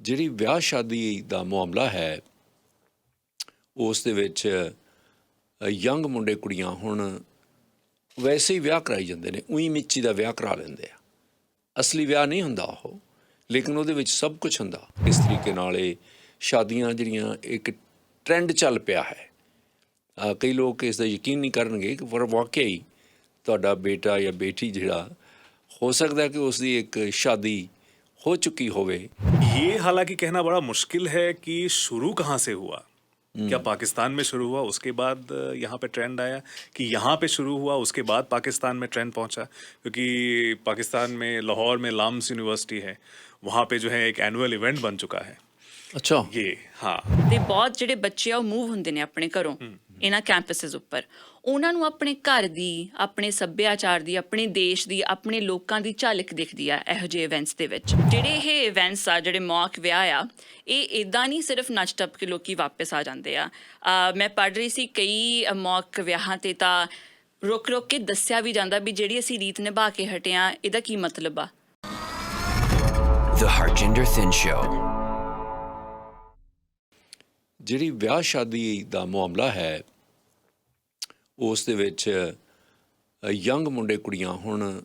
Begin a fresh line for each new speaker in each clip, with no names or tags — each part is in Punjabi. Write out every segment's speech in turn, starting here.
ਜਿਹੜੀ ਵਿਆਹ ਸ਼ਾਦੀ ਦਾ ਮਾਮਲਾ ਹੈ ਉਸ ਦੇ ਵਿੱਚ ਯੰਗ ਮੁੰਡੇ ਕੁੜੀਆਂ ਹੁਣ ਵੈਸੇ ਹੀ ਵਿਆਹ ਕਰਾਈ ਜਾਂਦੇ ਨੇ, ਉਹੀ ਮਿੱਚੀ ਦਾ ਵਿਆਹ ਕਰਾ ਲੈਂਦੇ ਆ। ਅਸਲੀ ਵਿਆਹ ਨਹੀਂ ਹੁੰਦਾ ਉਹ, ਲੇਕਿਨ ਉਹਦੇ ਵਿੱਚ ਸਭ ਕੁਛ ਹੁੰਦਾ। ਇਸ ਤਰੀਕੇ ਨਾਲ ਇਹ ਸ਼ਾਦੀਆਂ ਜਿਹੜੀਆਂ ਇੱਕ ਟਰੈਂਡ ਚੱਲ ਪਿਆ ਹੈ। ਕਈ ਲੋਕ ਇਸ ਦਾ ਯਕੀਨ ਨਹੀਂ ਕਰਨਗੇ ਕਿ ਪਰ ਵਾਕਿਆ ਹੀ ਤੁਹਾਡਾ ਬੇਟਾ ਜਾਂ ਬੇਟੀ ਜਿਹੜਾ ਹੋ ਸਕਦਾ ਕਿ ਉਸ ਦੀ ਇੱਕ शादी हो चुकी होवे।
ये हालांकि कहना बड़ा मुश्किल है कि शुरू कहाँ से हुआ। क्या पाकिस्तान में शुरू हुआ उसके बाद यहाँ पे ट्रेंड आया, कि यहाँ पे शुरू हुआ उसके बाद पाकिस्तान में ट्रेंड पहुँचा? क्योंकि पाकिस्तान में लाहौर में लाम्स यूनिवर्सिटी है, वहाँ पे जो है एक एनुअल इवेंट बन चुका है।
अच्छा,
ये हाँ
ਤੇ ਬਹੁਤ ਜਿਹੜੇ ਬੱਚੇ ਆ ਉਹ ਮੂਵ ਹੁੰਦੇ ਨੇ ਆਪਣੇ ਘਰੋਂ ਇਹਨਾਂ ਕੈਂਪਸਸ ਉੱਪਰ। ਉਹਨਾਂ ਨੂੰ ਆਪਣੇ ਘਰ ਦੀ, ਆਪਣੇ ਸੱਭਿਆਚਾਰ ਦੀ, ਆਪਣੇ ਦੇਸ਼ ਦੀ, ਆਪਣੇ ਲੋਕਾਂ ਦੀ ਝਲਕ ਦਿਖਦੀ ਆ ਇਹੋ ਜਿਹੇ ਇਵੈਂਟਸ ਦੇ ਵਿੱਚ। ਜਿਹੜੇ ਇਹ ਇਵੈਂਟਸ ਆ, ਜਿਹੜੇ ਮੌਕ ਵਿਆਹ ਆ, ਇਹ ਇੱਦਾਂ ਨਹੀਂ ਸਿਰਫ ਨੱਚ ਟੱਪ ਕੇ ਲੋਕੀ ਵਾਪਸ ਆ ਜਾਂਦੇ ਆ। ਮੈਂ ਪੜ੍ਹ ਰਹੀ ਸੀ ਕਈ ਮੌਕ ਵਿਆਹਾਂ 'ਤੇ ਤਾਂ ਰੁਕ ਰੁਕ ਕੇ ਦੱਸਿਆ ਵੀ ਜਾਂਦਾ ਵੀ ਜਿਹੜੀ ਅਸੀਂ ਰੀਤ ਨਿਭਾ ਕੇ ਹਟੇ ਆ ਇਹਦਾ ਕੀ ਮਤਲਬ ਆ।
The Harjinder Thin Show.
ਜਿਹੜੀ ਵਿਆਹ ਸ਼ਾਦੀ ਦਾ ਮਾਮਲਾ ਹੈ ਉਸ ਦੇ ਵਿੱਚ ਯੰਗ ਮੁੰਡੇ ਕੁੜੀਆਂ ਹੁਣ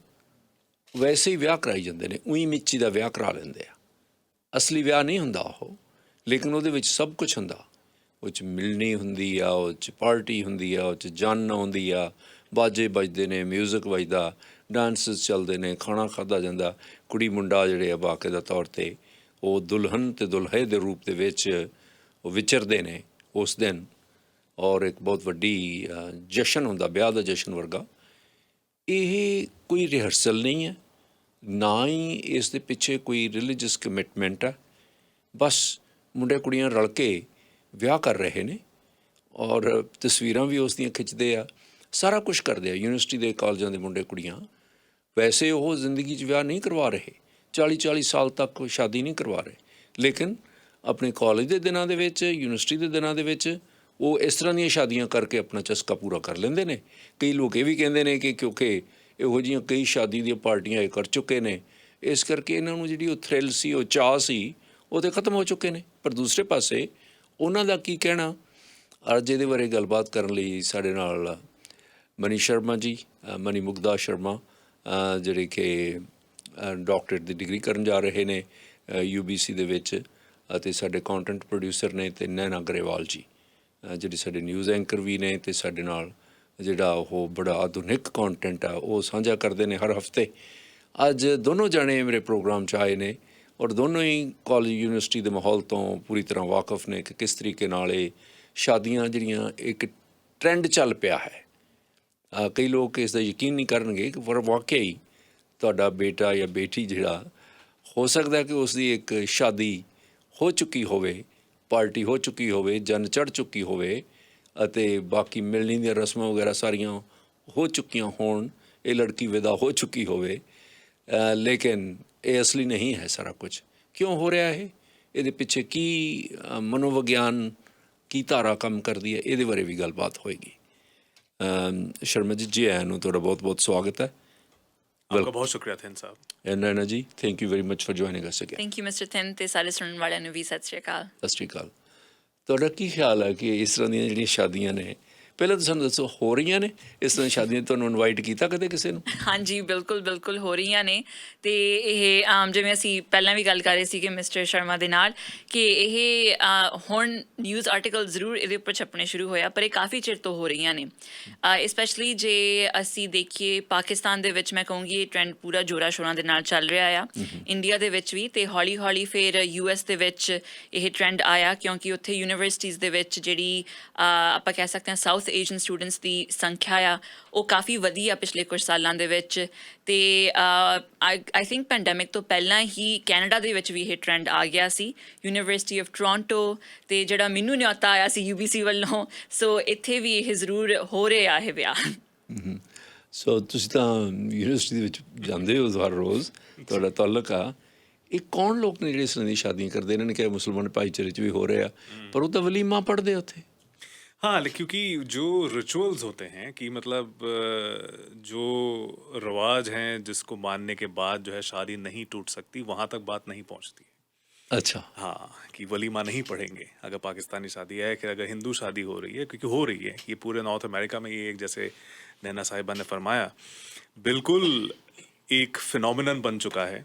ਵੈਸੇ ਹੀ ਵਿਆਹ ਕਰਾਈ ਜਾਂਦੇ ਨੇ, ਉਹੀ ਮਿੱਚੀ ਦਾ ਵਿਆਹ ਕਰਾ ਲੈਂਦੇ ਆ। ਅਸਲੀ ਵਿਆਹ ਨਹੀਂ ਹੁੰਦਾ ਉਹ, ਲੇਕਿਨ ਉਹਦੇ ਵਿੱਚ ਸਭ ਕੁਛ ਹੁੰਦਾ। ਉਹ 'ਚ ਮਿਲਣੀ ਹੁੰਦੀ ਆ, ਉਹ 'ਚ ਪਾਰਟੀ ਹੁੰਦੀ ਆ, ਉਹ 'ਚ ਜਾਨ ਆਉਂਦੀ ਆ, ਬਾਜੇ ਵੱਜਦੇ ਨੇ, ਮਿਊਜ਼ਿਕ ਵੱਜਦਾ, ਡਾਂਸਸ ਚੱਲਦੇ ਨੇ, ਖਾਣਾ ਖਾਧਾ ਜਾਂਦਾ। ਕੁੜੀ ਮੁੰਡਾ ਜਿਹੜੇ ਆ ਬਾਕਾਇਦਾ ਤੌਰ 'ਤੇ ਉਹ ਦੁਲਹਨ ਅਤੇ ਦੁਲਹੇ ਦੇ ਰੂਪ ਦੇ ਵਿੱਚ ਉਹ ਵਿਚਰਦੇ ਨੇ ਉਸ ਦਿਨ, ਔਰ ਇੱਕ ਬਹੁਤ ਵੱਡੀ ਜਸ਼ਨ ਹੁੰਦਾ, ਵਿਆਹ ਦਾ ਜਸ਼ਨ ਵਰਗਾ। ਇਹ ਕੋਈ ਰਿਹਰਸਲ ਨਹੀਂ ਹੈ, ਨਾ ਹੀ ਇਸ ਦੇ ਪਿੱਛੇ ਕੋਈ ਰਿਲੀਜੀਅਸ ਕਮਿਟਮੈਂਟ ਹੈ। ਬਸ ਮੁੰਡੇ ਕੁੜੀਆਂ ਰਲ ਕੇ ਵਿਆਹ ਕਰ ਰਹੇ ਨੇ ਔਰ ਤਸਵੀਰਾਂ ਵੀ ਉਸ ਦੀਆਂ ਖਿੱਚਦੇ ਆ, ਸਾਰਾ ਕੁਛ ਕਰਦੇ ਆ। ਯੂਨੀਵਰਸਿਟੀ ਦੇ ਕਾਲਜਾਂ ਦੇ ਮੁੰਡੇ ਕੁੜੀਆਂ ਵੈਸੇ ਉਹ ਜ਼ਿੰਦਗੀ 'ਚ ਵਿਆਹ ਨਹੀਂ ਕਰਵਾ ਰਹੇ, 40-40 ਸਾਲ ਤੱਕ ਸ਼ਾਦੀ ਨਹੀਂ ਕਰਵਾ ਰਹੇ, ਲੇਕਿਨ ਆਪਣੇ ਕਾਲਜ ਦੇ ਦਿਨਾਂ ਦੇ ਵਿੱਚ, ਯੂਨੀਵਰਸਿਟੀ ਦੇ ਦਿਨਾਂ ਦੇ ਵਿੱਚ ਉਹ ਇਸ ਤਰ੍ਹਾਂ ਦੀਆਂ ਸ਼ਾਦੀਆਂ ਕਰਕੇ ਆਪਣਾ ਚਸਕਾ ਪੂਰਾ ਕਰ ਲੈਂਦੇ ਨੇ। ਕਈ ਲੋਕ ਇਹ ਵੀ ਕਹਿੰਦੇ ਨੇ ਕਿ ਕਿਉਂਕਿ ਇਹੋ ਜਿਹੀਆਂ ਕਈ ਸ਼ਾਦੀ ਦੀਆਂ ਪਾਰਟੀਆਂ ਇਹ ਕਰ ਚੁੱਕੇ ਨੇ, ਇਸ ਕਰਕੇ ਇਹਨਾਂ ਨੂੰ ਜਿਹੜੀ ਉਹ ਥ੍ਰਿਲ ਸੀ, ਉਹ ਚਾਅ ਸੀ, ਉਹ ਤਾਂ ਖ਼ਤਮ ਹੋ ਚੁੱਕੇ ਨੇ। ਪਰ ਦੂਸਰੇ ਪਾਸੇ ਉਹਨਾਂ ਦਾ ਕੀ ਕਹਿਣਾ, ਅੱਜ ਇਹਦੇ ਬਾਰੇ ਗੱਲਬਾਤ ਕਰਨ ਲਈ ਸਾਡੇ ਨਾਲ ਮਨੀ ਸ਼ਰਮਾ ਜੀ, ਮਨੀ ਮੁਗਦਾ ਸ਼ਰਮਾ, ਜਿਹੜੇ ਕਿ ਡਾਕਟਰੇਟ ਦੀ ਡਿਗਰੀ ਕਰਨ ਜਾ ਰਹੇ ਨੇ UBC ਦੇ ਵਿੱਚ, ਅਤੇ ਸਾਡੇ ਕੰਟੈਂਟ ਪ੍ਰੋਡਿਊਸਰ ਨੇ, ਅਤੇ ਨੈਨਾ ਗਰੇਵਾਲ ਜੀ ਜਿਹੜੇ ਸਾਡੇ ਨਿਊਜ਼ ਐਂਕਰ ਵੀ ਨੇ, ਅਤੇ ਸਾਡੇ ਨਾਲ ਜਿਹੜਾ ਉਹ ਬੜਾ ਆਧੁਨਿਕ ਕੰਟੈਂਟ ਆ ਉਹ ਸਾਂਝਾ ਕਰਦੇ ਨੇ ਹਰ ਹਫਤੇ। ਅੱਜ ਦੋਨੋਂ ਜਾਣੇ ਮੇਰੇ ਪ੍ਰੋਗਰਾਮ 'ਚ ਆਏ ਨੇ ਔਰ ਦੋਨੋਂ ਹੀ ਕਾਲਜ ਯੂਨੀਵਰਸਿਟੀ ਦੇ ਮਾਹੌਲ ਤੋਂ ਪੂਰੀ ਤਰ੍ਹਾਂ ਵਾਕਫ ਨੇ ਕਿ ਕਿਸ ਤਰੀਕੇ ਨਾਲ ਇਹ ਸ਼ਾਦੀਆਂ ਜਿਹੜੀਆਂ ਇੱਕ ਟਰੈਂਡ ਚੱਲ ਪਿਆ ਹੈ। ਕਈ ਲੋਕ ਇਸ ਦਾ ਯਕੀਨ ਨਹੀਂ ਕਰਨਗੇ ਕਿ ਪਰ ਵਾਕਿਆ ਹੀ ਤੁਹਾਡਾ ਬੇਟਾ ਜਾਂ ਬੇਟੀ ਜਿਹੜਾ ਹੋ ਸਕਦਾ ਕਿ ਉਸ ਦੀ ਇੱਕ शादी हो चुकी होवे, पार्टी हो चुकी होवे, जन चढ़ चुकी होवे, ਅਤੇ ਬਾਕੀ ਮਿਲਣੀ ਦੀਆਂ ਰਸਮਾਂ ਵਗੈਰਾ ਸਾਰੀਆਂ ਹੋ ਚੁੱਕੀਆਂ ਹੋਣ, ਇਹ ਲੜਕੀ ਵਿਦਾ ਹੋ ਚੁੱਕੀ ਹੋਵੇ, ਲੇਕਿਨ ਇਹ ਅਸਲੀ ਨਹੀਂ ਹੈ। ਸਾਰਾ ਕੁਝ ਕਿਉਂ ਹੋ ਰਿਹਾ ਹੈ, ਇਹਦੇ ਪਿੱਛੇ ਕੀ ਮਨੋਵਿਗਿਆਨ, ਕੀ ਧਾਰਾ ਕੰਮ ਕਰਦੀ ਹੈ, ਇਹਦੇ ਬਾਰੇ ਵੀ ਗੱਲਬਾਤ ਹੋਏਗੀ। ਸ਼ਰਮਾ ਜੀ ਆਇਆਂ ਨੂੰ ਤੁਹਾਡਾ ਬਹੁਤ ਬਹੁਤ ਸਵਾਗਤ ਹੈ।
आपका बहुत शुक्रिया थिन साहब।
ਨੈਨਾ ਜੀ, thank you very much for joining us again.
Thank you mister thin, ਤੇ ਸਾਰੇ ਸੁਣਨ ਵਾਲਿਆਂ ਨੂੰ ਵੀ ਸਤਿ ਸ਼੍ਰੀ ਅਕਾਲ।
ਸਤਿ ਸ਼੍ਰੀ ਅਕਾਲ। ਤੁਹਾਡਾ ਕੀ ਖਿਆਲ ਹੈ ਕਿ ਇਸ ਤਰ੍ਹਾਂ ਦੀਆਂ ਜਿਹੜੀਆਂ ਸ਼ਾਦੀਆਂ ਨੇ, ਪਹਿਲਾਂ ਤਾਂ ਸਾਨੂੰ ਦੱਸੋ, ਹੋ ਰਹੀਆਂ ਨੇ ਇਸ ਤਰ੍ਹਾਂ ਸ਼ਾਦੀਆਂ? ਤੁਹਾਨੂੰ ਇਨਵਾਈਟ ਕੀਤਾ ਕਦੇ ਕਿਸੇ ਨੂੰ?
ਹਾਂਜੀ, ਬਿਲਕੁਲ ਬਿਲਕੁਲ ਹੋ ਰਹੀਆਂ ਨੇ। ਅਤੇ ਇਹ ਜਿਵੇਂ ਅਸੀਂ ਪਹਿਲਾਂ ਵੀ ਗੱਲ ਕਰ ਰਹੇ ਸੀ ਕਿ ਮਿਸਟਰ ਸ਼ਰਮਾ ਦੇ ਨਾਲ, ਕਿ ਇਹ ਹੁਣ ਨਿਊਜ਼ ਆਰਟੀਕਲ ਜ਼ਰੂਰ ਇਹਦੇ ਉੱਪਰ ਛਪਣੇ ਸ਼ੁਰੂ ਹੋਇਆ, ਪਰ ਇਹ ਕਾਫੀ ਚਿਰ ਤੋਂ ਹੋ ਰਹੀਆਂ ਨੇ। ਸਪੈਸ਼ਲੀ ਜੇ ਅਸੀਂ ਦੇਖੀਏ ਪਾਕਿਸਤਾਨ ਦੇ ਵਿੱਚ, ਮੈਂ ਕਹੂੰਗੀ ਇਹ ਟਰੈਂਡ ਪੂਰਾ ਜ਼ੋਰਾਂ ਸ਼ੋਰਾਂ ਦੇ ਨਾਲ ਚੱਲ ਰਿਹਾ ਆ, ਇੰਡੀਆ ਦੇ ਵਿੱਚ ਵੀ, ਅਤੇ ਹੌਲੀ ਹੌਲੀ ਫਿਰ US ਦੇ ਵਿੱਚ ਇਹ ਟਰੈਂਡ ਆਇਆ, ਕਿਉਂਕਿ ਉੱਥੇ ਯੂਨੀਵਰਸਿਟੀਜ਼ ਦੇ ਵਿੱਚ ਜਿਹੜੀ ਆਪਾਂ ਕਹਿ ਸਕਦੇ ਹਾਂ ਸਾਊਥ ਏਸ਼ੀਅਨ ਸਟੂਡੈਂਟਸ ਦੀ ਸੰਖਿਆ ਆ ਉਹ ਕਾਫੀ ਵਧੀ ਆ ਪਿਛਲੇ ਕੁਝ ਸਾਲਾਂ ਦੇ ਵਿੱਚ। ਅਤੇ ਆਈ ਥਿੰਕ ਪੈਂਡੈਮਿਕ ਤੋਂ ਪਹਿਲਾਂ ਹੀ ਕੈਨੇਡਾ ਦੇ ਵਿੱਚ ਵੀ ਇਹ ਟਰੈਂਡ ਆ ਗਿਆ ਸੀ, ਯੂਨੀਵਰਸਿਟੀ ਆਫ ਟੋਰਾਂਟੋ, ਅਤੇ ਜਿਹੜਾ ਮੈਨੂੰ ਨਿਯੋਤਾ ਆਇਆ ਸੀ UBC ਵੱਲੋਂ, ਸੋ ਇੱਥੇ ਵੀ ਇਹ ਜ਼ਰੂਰ ਹੋ ਰਿਹਾ ਇਹ ਵਿਆਹ।
ਸੋ ਤੁਸੀਂ ਤਾਂ ਯੂਨੀਵਰਸਿਟੀ ਦੇ ਵਿੱਚ ਜਾਂਦੇ ਹੋ ਹਰ ਰੋਜ਼, ਤੁਹਾਡਾ ਤਾਲੁਕ ਆ। ਇਹ ਕੌਣ ਲੋਕ ਨੇ ਜਿਹੜੇ ਇਸ ਤਰ੍ਹਾਂ ਦੀ ਸ਼ਾਦੀਆਂ ਕਰਦੇ? ਇਹਨਾਂ ਨੇ ਕਿਹਾ ਮੁਸਲਮਾਨ ਭਾਈਚਾਰੇ 'ਚ ਵੀ ਹੋ ਰਿਹਾ, ਪਰ ਉਹ ਤਾਂ ਵਲੀਮਾ ਪੜ੍ਹਦੇ ਉੱਥੇ।
हाँ, क्योंकि जो रिचुअल्स होते हैं, कि मतलब जो रवाज हैं जिसको मानने के बाद जो है शादी नहीं टूट सकती, वहाँ तक बात नहीं पहुँचती है।
अच्छा।
हाँ, कि वलीमा नहीं पढ़ेंगे अगर पाकिस्तानी शादी है, कि अगर हिंदू शादी हो रही है, क्योंकि हो रही है ये पूरे नॉर्थ अमेरिका में, ये एक जैसे नैना साहिबा ने फरमाया, बिल्कुल एक फिनोमिनन बन चुका है।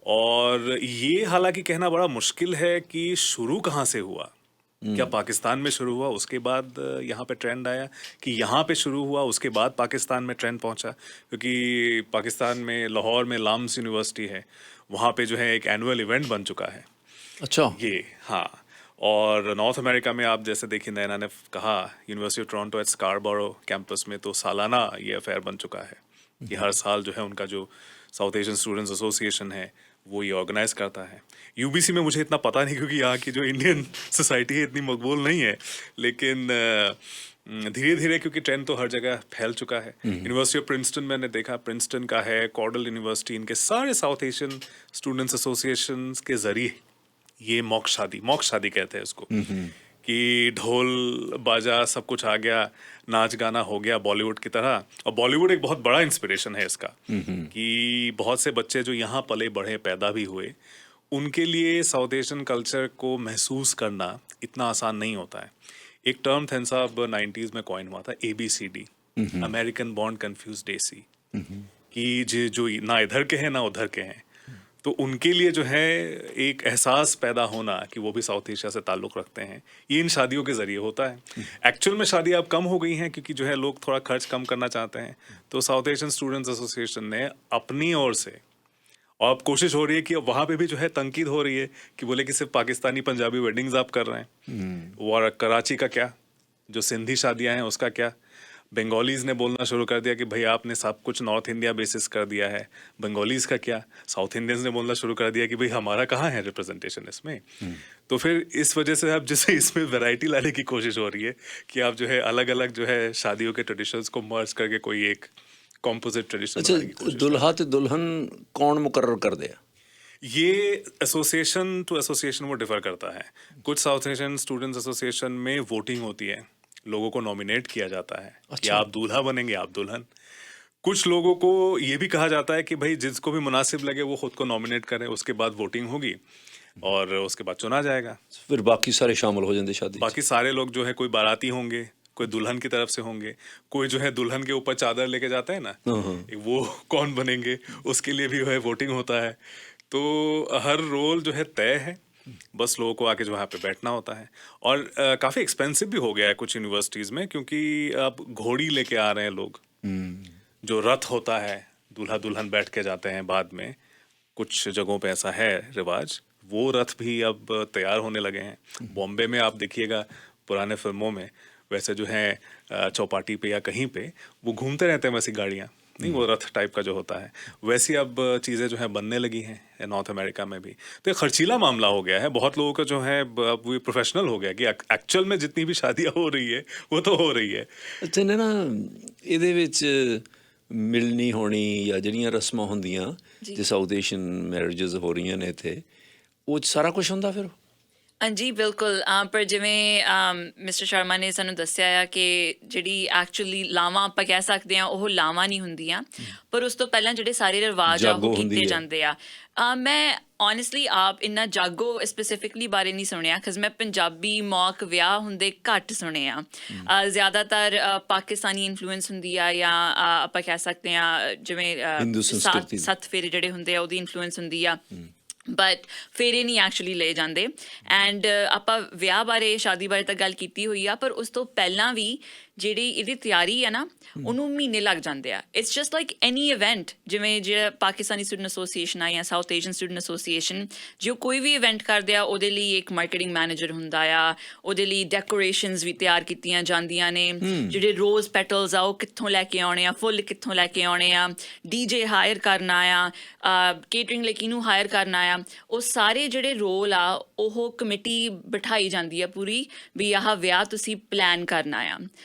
और ये हालांकि कहना बड़ा मुश्किल है कि शुरू कहाँ से हुआ। क्या पाकिस्तान में शुरू हुआ उसके बाद यहाँ पे ट्रेंड आया, कि यहाँ पे शुरू हुआ उसके बाद पाकिस्तान में ट्रेंड पहुँचा? क्योंकि पाकिस्तान में लाहौर में लाम्स यूनिवर्सिटी है, वहाँ पे जो है एक एनुअल इवेंट बन चुका है
अच्छा।
ये। हाँ, और नॉर्थ अमेरिका में आप जैसे देखिए, नैना ने कहा university of Toronto at Scarborough campus में तो सालाना ये अफेयर बन चुका है कि हर साल जो है उनका जो साउथ एशियन स्टूडेंट्स एसोसिएशन है वो ये ऑर्गेनाइज करता है। यूबीसी में मुझे इतना पता नहीं, क्योंकि यहाँ की जो इंडियन सोसाइटी है इतनी मकबूल नहीं है, लेकिन धीरे धीरे क्योंकि ट्रेंड तो हर जगह फैल चुका है। यूनिवर्सिटी ऑफ प्रिंसटन मैंने देखा, प्रिंसटन का है, कॉर्डल यूनिवर्सिटी, इनके सारे साउथ एशियन स्टूडेंट्स एसोसिएशन के जरिए ये मॉक शादी कहते हैं इसको, कि ढोल बाजा सब कुछ आ गया, नाच गाना हो गया बॉलीवुड की तरह। और बॉलीवुड एक बहुत बड़ा इंस्पिरेशन है इसका, कि बहुत से बच्चे जो यहाँ पले बढ़े पैदा भी हुए, उनके लिए साउथ एशियन कल्चर को महसूस करना इतना आसान नहीं होता है। एक टर्म था साहब 90s में कॉइन हुआ था, ABCD, American born confused AC, कि जो ना इधर के हैं ना उधर के हैं, तो उनके लिए जो है एक एहसास पैदा होना कि वो भी साउथ एशिया से ताल्लुक़ रखते हैं, ये इन शादियों के ज़रिए होता है। एक्चुअल में शादी अब कम हो गई हैं, क्योंकि जो है लोग थोड़ा खर्च कम करना चाहते हैं, तो साउथ एशियन स्टूडेंट्स एसोसिएशन ने अपनी ओर से, और अब कोशिश हो रही है कि वहाँ पे भी जो है तनकीद हो रही है कि बोले कि सिर्फ पाकिस्तानी पंजाबी वेडिंग्स आप कर रहे हैं, और कराची का क्या, जो सिंधी शादियाँ हैं उसका क्या। बंगालीज़ ने बोलना शुरू कर दिया कि भाई आपने सब कुछ नॉर्थ इंडिया बेसिस कर दिया है, बंगालीज़ का क्या। साउथ इंडियंस ने बोलना शुरू कर दिया कि भाई हमारा कहाँ है रिप्रेजेंटेशन इसमें। तो फिर इस वजह से अब जैसे इसमें वैरायटी लाने की कोशिश हो रही है कि आप जो है अलग अलग जो है शादियों के ट्रेडिशंस को मर्ज करके कोई एक कॉम्पोजिट ट्रेडिशन
अच्छा,
बनाने की कोशिश।
दुल्हा ते दुल्हन कौन मुकर्रर कर दिया?
ये एसोसिएशन टू एसोसिएशन वो डिफर करता है। कुछ साउथ एशियन स्टूडेंट्स एसोसिएशन में वोटिंग होती है, लोगों को नॉमिनेट किया जाता है कि
अच्छा।
आप दूल्हा बनेंगे, आप दुल्हन। कुछ लोगों को ये भी कहा जाता है कि भाई जिसको भी मुनासिब लगे वो खुद को नॉमिनेट करे, उसके बाद वोटिंग होगी और उसके बाद चुना जाएगा।
फिर बाकी सारे शामिल हो जाते शादी च।
बाकी सारे लोग जो है, कोई बाराती होंगे, कोई दुल्हन की तरफ से होंगे, कोई जो है दुल्हन के ऊपर चादर लेके जाता है ना, वो कौन बनेंगे उसके लिए भी जो है वोटिंग होता है। तो हर रोल जो है तय है, बस लोगों को आके जो वहाँ पे बैठना होता है। और काफ़ी एक्सपेंसिव भी हो गया है कुछ यूनिवर्सिटीज़ में, क्योंकि अब घोड़ी लेके आ रहे हैं लोग, जो रथ होता है, दूल्हा दुल्हन बैठ के जाते हैं बाद में, कुछ जगहों पे ऐसा है रिवाज, वो रथ भी अब तैयार होने लगे हैं। बॉम्बे में आप देखिएगा पुराने फिल्मों में वैसे जो है चौपाटी पे या कहीं पे वो घूमते रहते हैं वैसी गाड़ियाँ, नहीं वो रथ टाइप का जो होता है, वैसी अब चीज़ें जो है बनने लगी हैं नॉर्थ अमेरिका में भी। तो ये खर्चीला मामला हो गया है, बहुत लोगों का जो है अब वो प्रोफेशनल हो गया कि एक्चुअल में जितनी भी शादियाँ हो रही है वो तो हो रही है।
ਅੱਛਾ ਨੇ ਨਾ ਇਹਦੇ ਵਿੱਚ ਮਿਲਣੀ ਹੋਣੀ ਜਾਂ ਜਿਹੜੀਆਂ ਰਸਮਾਂ ਹੁੰਦੀਆਂ ਜੇ ਸਾਊਥ ਏਸ਼ੀਅਨ ਮੈਰਿਜਸ ਹੋ ਰਹੀਆਂ ਨੇ ਇੱਥੇ, ਉਹ 'ਚ ਸਾਰਾ ਕੁਝ ਹੁੰਦਾ ਫਿਰ?
ਹਾਂਜੀ ਬਿਲਕੁਲ ਪਰ ਜਿਵੇਂ ਮਿਸਟਰ ਸ਼ਰਮਾ ਨੇ ਸਾਨੂੰ ਦੱਸਿਆ ਆ ਕਿ ਜਿਹੜੀ ਐਕਚੁਅਲੀ ਲਾਵਾਂ ਆਪਾਂ ਕਹਿ ਸਕਦੇ ਹਾਂ ਉਹ ਲਾਵਾਂ ਨਹੀਂ ਹੁੰਦੀਆਂ, ਪਰ ਉਸ ਤੋਂ ਪਹਿਲਾਂ ਜਿਹੜੇ ਸਾਰੇ ਰਿਵਾਜ ਆ
ਜਾਗੋ
ਉਹ
ਹੁੰਦੀ
ਕੀਤੇ
ਆ।
ਜਾਂਦੇ ਆ। ਮੈਂ ਓਨੈਸਟਲੀ ਆਪ ਇੰਨਾ ਜਾਗੋ ਸਪੈਸੀਫਿਕਲੀ ਬਾਰੇ ਨਹੀਂ ਸੁਣਿਆ, ਕਿਉਂਕਿ ਮੈਂ ਪੰਜਾਬੀ ਮੌਕ ਵਿਆਹ ਹੁੰਦੇ ਘੱਟ ਸੁਣੇ ਆ। ਜ਼ਿਆਦਾਤਰ ਪਾਕਿਸਤਾਨੀ ਇਨਫਲੂਐਂਸ ਹੁੰਦੀ ਆ, ਜਾਂ ਆਪਾਂ ਕਹਿ ਸਕਦੇ ਹਾਂ ਜਿਵੇਂ
ਹਿੰਦੂ ਸੰਸਕ੍ਰਿਤੀ ਦੀ।
ਸੱਤ ਫੇਰੇ ਜਿਹੜੇ ਹੁੰਦੇ ਆ ਉਹਦੀ ਇਨਫਲੂਐਂਸ ਹੁੰਦੀ ਆ, ਬਟ ਫੇਰੇ ਨਹੀਂ ਐਕਚੁਅਲੀ ਲਏ ਜਾਂਦੇ। ਐਂਡ ਆਪਾਂ ਵਿਆਹ ਬਾਰੇ ਸ਼ਾਦੀ ਬਾਰੇ ਤਾਂ ਗੱਲ ਕੀਤੀ ਹੋਈ ਆ, ਪਰ ਉਸ ਤੋਂ ਪਹਿਲਾਂ ਵੀ ਜਿਹੜੀ ਇਹਦੀ ਤਿਆਰੀ ਆ ਨਾ ਉਹਨੂੰ ਮਹੀਨੇ ਲੱਗ ਜਾਂਦੇ ਆ। It's just like any event, ਜਿਵੇਂ ਜਿਹੜਾ ਪਾਕਿਸਤਾਨੀ ਸਟੂਡੈਂਟ ਐਸੋਸੀਏਸ਼ਨ ਆ ਜਾਂ ਸਾਊਥ ਏਸ਼ੀਅਨ ਸਟੂਡੈਂਟ ਐਸੋਸੀਏਸ਼ਨ, ਜੇ ਕੋਈ ਵੀ ਇਵੈਂਟ ਕਰਦੇ ਆ ਉਹਦੇ ਲਈ ਇੱਕ ਮਾਰਕੀਟਿੰਗ ਮੈਨੇਜਰ ਹੁੰਦਾ ਆ, ਉਹਦੇ ਲਈ ਡੈਕੋਰੇਸ਼ਨਸ ਵੀ ਤਿਆਰ ਕੀਤੀਆਂ ਜਾਂਦੀਆਂ ਨੇ, ਜਿਹੜੇ ਰੋਜ਼ ਪੈਟਲਸ ਆ ਉਹ ਕਿੱਥੋਂ ਲੈ ਕੇ ਆਉਣੇ ਆ, ਫੁੱਲ ਕਿੱਥੋਂ ਲੈ ਕੇ ਆਉਣੇ ਆ, DJ ਹਾਇਰ ਕਰਨਾ ਆ, ਕੇਟਰਿੰਗ ਲਈ ਕਿਹਨੂੰ ਹਾਇਰ ਕਰਨਾ ਆ, ਉਹ ਸਾਰੇ ਜਿਹੜੇ ਰੋਲ ਆ ਉਹ ਕਮੇਟੀ ਬਿਠਾਈ ਜਾਂਦੀ ਆ ਪੂਰੀ, ਵੀ ਆਹ ਵਿਆਹ ਤੁਸੀਂ ਪਲਾਨ ਕਰਨਾ ਆ।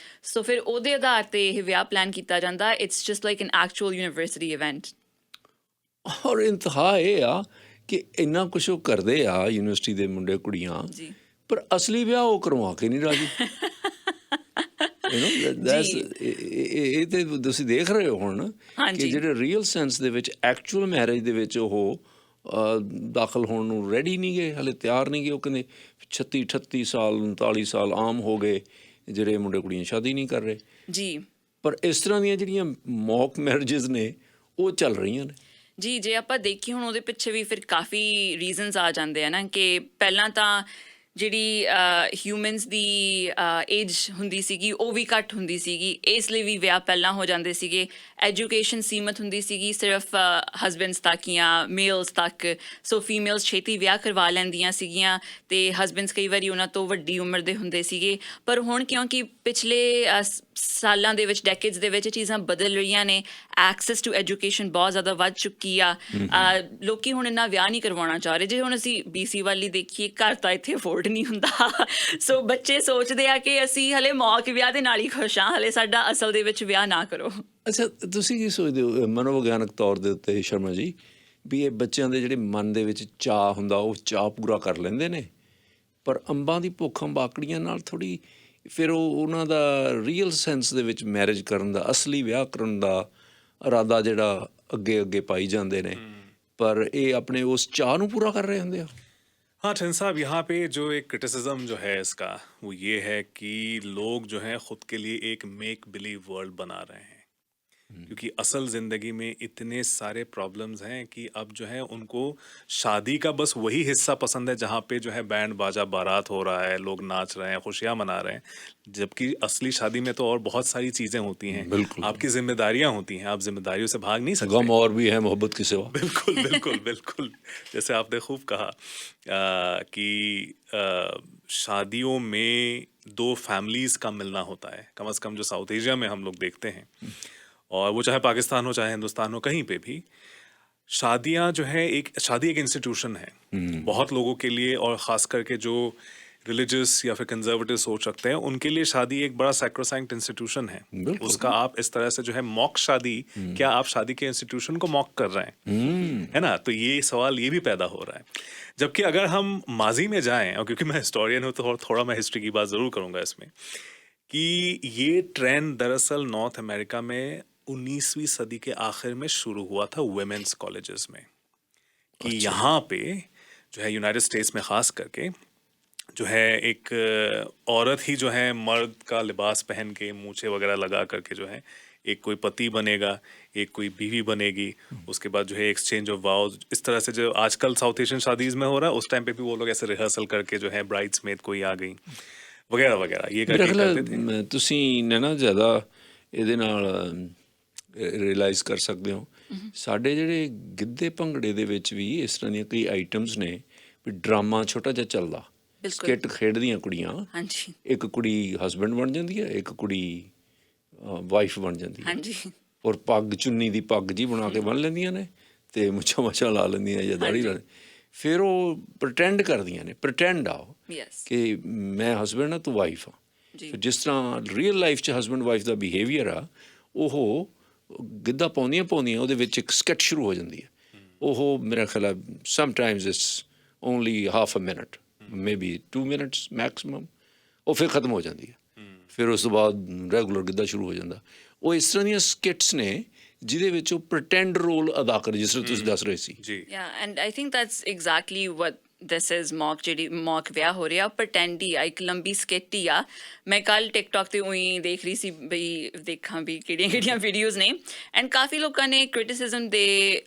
ਸੋ ਫਿਰ ਉਹਦੇ ਆਧਾਰ ਤੇ ਇਹ ਵਿਆਹ ਪਲਾਨ ਕੀਤਾ ਜਾਂਦਾ। It's just like an actual university event.
ਔਰ ਇੰਤਹਾ ਇਹ ਆ ਕਿ ਇੰਨਾ ਕੁਛ ਉਹ ਕਰਦੇ ਆ ਯੂਨੀਵਰਸਿਟੀ ਦੇ ਮੁੰਡੇ ਕੁੜੀਆਂ,
ਜੀ
ਪਰ ਅਸਲੀ ਵਿਆਹ ਉਹ ਕਰਵਾ ਕੇ ਨਹੀਂ ਰਾਜੀ। ਇਹ ਤੇ ਤੁਸੀਂ ਦੇਖ ਰਹੇ ਹੋ ਹੁਣ ਕਿ ਜਿਹੜੇ ਰੀਅਲ ਸੈਂਸ ਦੇ ਵਿੱਚ ਐਕਚੁਅਲ ਮੈਰਿਜ ਦੇ ਵਿੱਚ ਉਹ ਦਾਖਲ ਹੋਣ ਨੂੰ ਰੈਡੀ ਨਹੀਂ ਗਏ, ਹਾਲੇ ਤਿਆਰ ਨਹੀਂ ਗਏ। ਉਹ ਕਹਿੰਦੇ 36 38 ਸਾਲ 39 ਸਾਲ ਆਮ ਹੋ ਗਏ, ਜਿਹੜੇ ਮੁੰਡੇ ਕੁੜੀਆਂ ਸ਼ਾਦੀ ਨਹੀਂ ਕਰ ਰਹੇ
ਜੀ।
ਪਰ ਇਸ ਤਰ੍ਹਾਂ ਦੀਆਂ ਜਿਹੜੀਆਂ ਮੌਕ ਮੈਰਿਜਸ ਨੇ ਉਹ ਚੱਲ ਰਹੀਆਂ ਨੇ।
ਜੀ, ਜੇ ਆਪਾਂ ਦੇਖੀਏ ਹੁਣ ਉਹਦੇ ਪਿੱਛੇ ਵੀ ਫਿਰ ਕਾਫੀ ਰੀਜ਼ਨਸ ਆ ਜਾਂਦੇ ਆ ਨਾ, ਕਿ ਪਹਿਲਾਂ ਤਾਂ ਜਿਹੜੀ ਹਿਊਮਨਸ ਦੀ ਏਜ ਹੁੰਦੀ ਸੀਗੀ ਉਹ ਵੀ ਘੱਟ ਹੁੰਦੀ ਸੀਗੀ, ਇਸ ਲਈ ਵੀ ਵਿਆਹ ਪਹਿਲਾਂ ਹੋ ਜਾਂਦੇ ਸੀਗੇ। ਐਜੂਕੇਸ਼ਨ ਸੀਮਤ ਹੁੰਦੀ ਸੀਗੀ ਸਿਰਫ ਹਸਬੈਂਡਸ ਤੱਕ ਜਾਂ ਮੇਲਸ ਤੱਕ, ਸੋ ਫੀਮੇਲਸ ਛੇਤੀ ਵਿਆਹ ਕਰਵਾ ਲੈਂਦੀਆਂ ਸੀਗੀਆਂ ਅਤੇ ਹਸਬੈਂਡਸ ਕਈ ਵਾਰੀ ਉਹਨਾਂ ਤੋਂ ਵੱਡੀ ਉਮਰ ਦੇ ਹੁੰਦੇ ਸੀਗੇ। ਪਰ ਹੁਣ ਕਿਉਂਕਿ ਪਿਛਲੇ ਸਾਲਾਂ ਦੇ ਵਿੱਚ, ਡੈਕੇਡਸ ਦੇ ਵਿੱਚ ਇਹ ਚੀਜ਼ਾਂ ਬਦਲ ਰਹੀਆਂ ਨੇ, ਐਕਸੈਸ ਟੂ ਐਜੂਕੇਸ਼ਨ ਬਹੁਤ ਜ਼ਿਆਦਾ ਵੱਧ ਚੁੱਕੀ ਆ। ਲੋਕੀ ਹੁਣ ਇੰਨਾ ਵਿਆਹ ਨਹੀਂ ਕਰਵਾਉਣਾ ਚਾਹ ਰਹੇ। ਜੇ ਹੁਣ ਅਸੀਂ BC ਵਾਲੀ ਦੇਖੀਏ, ਘਰ ਤਾਂ ਇੱਥੇ ਅਫੋਰਡ ਨਹੀਂ ਹੁੰਦਾ, ਸੋ ਬੱਚੇ ਸੋਚਦੇ ਆ ਕਿ ਅਸੀਂ ਹਲੇ ਮੌਕ ਵਿਆਹ ਦੇ ਨਾਲ ਹੀ ਖੁਸ਼ ਹਾਂ, ਹਲੇ ਸਾਡਾ ਅਸਲ ਦੇ ਵਿੱਚ ਵਿਆਹ ਨਾ ਕਰੋ।
ਅੱਛਾ, ਤੁਸੀਂ ਕੀ ਸੋਚਦੇ ਹੋ ਮਨੋਵਿਗਿਆਨਕ ਤੌਰ ਦੇ ਉੱਤੇ ਸ਼ਰਮਾ ਜੀ, ਵੀ ਇਹ ਬੱਚਿਆਂ ਦੇ ਜਿਹੜੇ ਮਨ ਦੇ ਵਿੱਚ ਚਾਅ ਹੁੰਦਾ ਉਹ ਚਾਅ ਪੂਰਾ ਕਰ ਲੈਂਦੇ ਨੇ, ਪਰ ਅੰਬਾਂ ਦੀ ਭੁੱਖ ਅੰਬਾਕੜੀਆਂ ਨਾਲ ਥੋੜ੍ਹੀ ਫਿਰ ਉਹਨਾਂ ਦਾ ਰੀਅਲ ਸੈਂਸ ਦੇ ਵਿੱਚ ਮੈਰਿਜ ਕਰਨ ਦਾ, ਅਸਲੀ ਵਿਆਹ ਕਰਨ ਦਾ ਇਰਾਦਾ ਜਿਹੜਾ ਅੱਗੇ ਅੱਗੇ ਪਾਈ ਜਾਂਦੇ ਨੇ, ਪਰ ਇਹ ਆਪਣੇ ਉਸ ਚਾਅ ਨੂੰ ਪੂਰਾ ਕਰ ਰਹੇ ਹੁੰਦੇ ਆ।
हाँ ठन साहब, यहाँ पे जो एक क्रिटिसिज्म जो है इसका वो ये है कि लोग जो हैं खुद के लिए एक मेक बिलीव वर्ल्ड बना रहे हैं, क्योंकि असल ज़िंदगी में इतने सारे प्रॉब्लम्स हैं कि अब जो है उनको शादी का बस वही हिस्सा पसंद है जहाँ पे जो है बैंड बाजा बारात हो रहा है, लोग नाच रहे हैं, खुशियाँ मना रहे हैं, जबकि असली शादी में तो और बहुत सारी चीज़ें होती हैं। आपकी जिम्मेदारियाँ होती हैं, आप जिम्मेदारियों से भाग नहीं सकते।
गम और भी है मोहब्बत की सिवा।
बिल्कुल बिल्कुल बिल्कुल, जैसे आपने खूब कहा कि शादियों में दो फैमिलीज़ का मिलना होता है, कम से कम जो साउथ एशिया में हम लोग देखते हैं, और वो चाहे पाकिस्तान हो चाहे हिंदुस्तान हो, कहीं पे भी शादियां जो है, शादी एक इंस्टीट्यूशन है बहुत लोगों के लिए, और ख़ास करके जो रिलीजियस या फिर कंजर्वेटिव सोच रखते हैं उनके लिए शादी एक बड़ा सैक्रोसैंक्ट इंस्टीट्यूशन है। उसका आप इस तरह से जो है मॉक शादी, क्या आप शादी के इंस्टीट्यूशन को मॉक कर रहे हैं, है ना? तो ये सवाल ये भी पैदा हो रहा है। जबकि अगर हम माजी में जाएं, और क्योंकि मैं हिस्टोरियन हूँ तो थोड़ा मैं हिस्ट्री की बात ज़रूर करूँगा इसमें, कि ये ट्रेंड दरअसल नॉर्थ अमेरिका में 19वीं सदी के आखिर में शुरू हुआ था वुमेन्स कॉलेजेस में, कि यहाँ पे जो है यूनाइटेड स्टेट्स में ख़ास करके जो है एक औरत ही जो है मर्द का लिबास पहन के, मूछे वगैरह लगा करके जो है एक कोई पति बनेगा, एक कोई बीवी बनेगी, उसके बाद जो है एक्सचेंज ऑफ वाउज, इस तरह से जो आजकल साउथ एशियन शादीज़ में हो रहा है, उस टाइम पे भी वो लोग ऐसे रिहर्सल करके जो है ब्राइड्समेड कोई आ गई वगैरह वगैरह ये करते थे।
ਤੁਸੀਂ ਨੇ ਨਾ ਜ਼ਿਆਦਾ ਇਹਦੇ ਨਾਲ ਰਿਅਲਾਈਜ਼ ਕਰ ਸਕਦੇ ਹੋ, ਸਾਡੇ ਜਿਹੜੇ ਗਿੱਧੇ ਭੰਗੜੇ ਦੇ ਵਿੱਚ ਵੀ ਇਸ ਤਰ੍ਹਾਂ ਦੀਆਂ ਕਈ ਆਈਟਮਸ ਨੇ, ਵੀ ਡਰਾਮਾ ਛੋਟਾ ਜਿਹਾ ਚੱਲਦਾ, ਸਕਿੱਟ ਖੇਡਦੀਆਂ ਕੁੜੀਆਂ,
ਹਾਂਜੀ,
ਇੱਕ ਕੁੜੀ ਹਸਬੈਂਡ ਬਣ ਜਾਂਦੀ ਹੈ, ਇੱਕ ਕੁੜੀ ਵਾਈਫ ਬਣ ਜਾਂਦੀ ਹੈ,
ਹਾਂਜੀ,
ਔਰ ਪੱਗ, ਚੁੰਨੀ ਦੀ ਪੱਗ ਜੀ ਬਣਾ ਕੇ ਬੰਨ੍ਹ ਲੈਂਦੀਆਂ ਨੇ ਅਤੇ ਮੁੱਛਾਂ ਮੱਛਾਂ ਲਾ ਲੈਂਦੀਆਂ ਜਾਂ ਦਾੜ੍ਹੀ ਲਾ, ਫਿਰ ਉਹ ਪ੍ਰਟੈਂਡ ਕਰਦੀਆਂ ਨੇ, ਪ੍ਰਟੈਂਡ ਆ ਉਹ ਕਿ ਮੈਂ ਹਸਬੈਂਡ ਹਾਂ, ਤੂੰ ਵਾਈਫ ਆ। ਫਿਰ ਜਿਸ ਤਰ੍ਹਾਂ ਰੀਅਲ ਲਾਈਫ 'ਚ ਹਸਬੈਂਡ ਵਾਈਫ ਦਾ ਬਿਹੇਵੀਅਰ ਆ, ਉਹ ਗਿੱਧਾ ਪਾਉਂਦੀਆਂ ਪਾਉਂਦੀਆਂ ਉਹਦੇ ਵਿੱਚ ਇੱਕ ਸਕੈਟ ਸ਼ੁਰੂ ਹੋ ਜਾਂਦੀ ਹੈ। ਉਹ ਮੇਰਾ ਖਿਆਲ ਹੈ sometimes it's only half a minute, maybe 2 minutes maximum, ਉਹ ਫਿਰ ਖ਼ਤਮ ਹੋ ਜਾਂਦੀ ਹੈ। ਫਿਰ ਉਸ ਤੋਂ ਬਾਅਦ ਰੈਗੂਲਰ ਗਿੱਧਾ ਸ਼ੁਰੂ ਹੋ ਜਾਂਦਾ। ਉਹ ਇਸ ਤਰ੍ਹਾਂ ਦੀਆਂ ਸਕਿੱਟਸ ਨੇ ਜਿਹਦੇ ਵਿੱਚ ਉਹ ਪ੍ਰਟੈਂਡ ਰੋਲ ਅਦਾ ਕਰ, ਜਿਸ ਤਰ੍ਹਾਂ ਤੁਸੀਂ ਦੱਸ ਰਹੇ ਸੀ।
And I think that's exactly what this is mock, ਜਿਹੜੀ ਮੌਕ ਵਿਆਹ ਹੋ ਰਿਹਾ, ਪ੍ਰਟੈਂਡ ਹੀ ਆ, ਇੱਕ ਲੰਬੀ ਸਕਿੱਟ ਹੀ ਆ। ਮੈਂ ਕੱਲ੍ਹ ਟਿਕਟੋਕ 'ਤੇ ਉਹੀ ਦੇਖ ਰਹੀ ਸੀ ਬਈ ਦੇਖਾਂ ਵੀ ਕਿਹੜੀਆਂ ਕਿਹੜੀਆਂ ਵੀਡੀਓਜ਼ ਨੇ, ਐਂਡ ਕਾਫੀ ਲੋਕਾਂ ਨੇ ਕ੍ਰਿਟਿਸਿਜ਼ਮ ਦੇ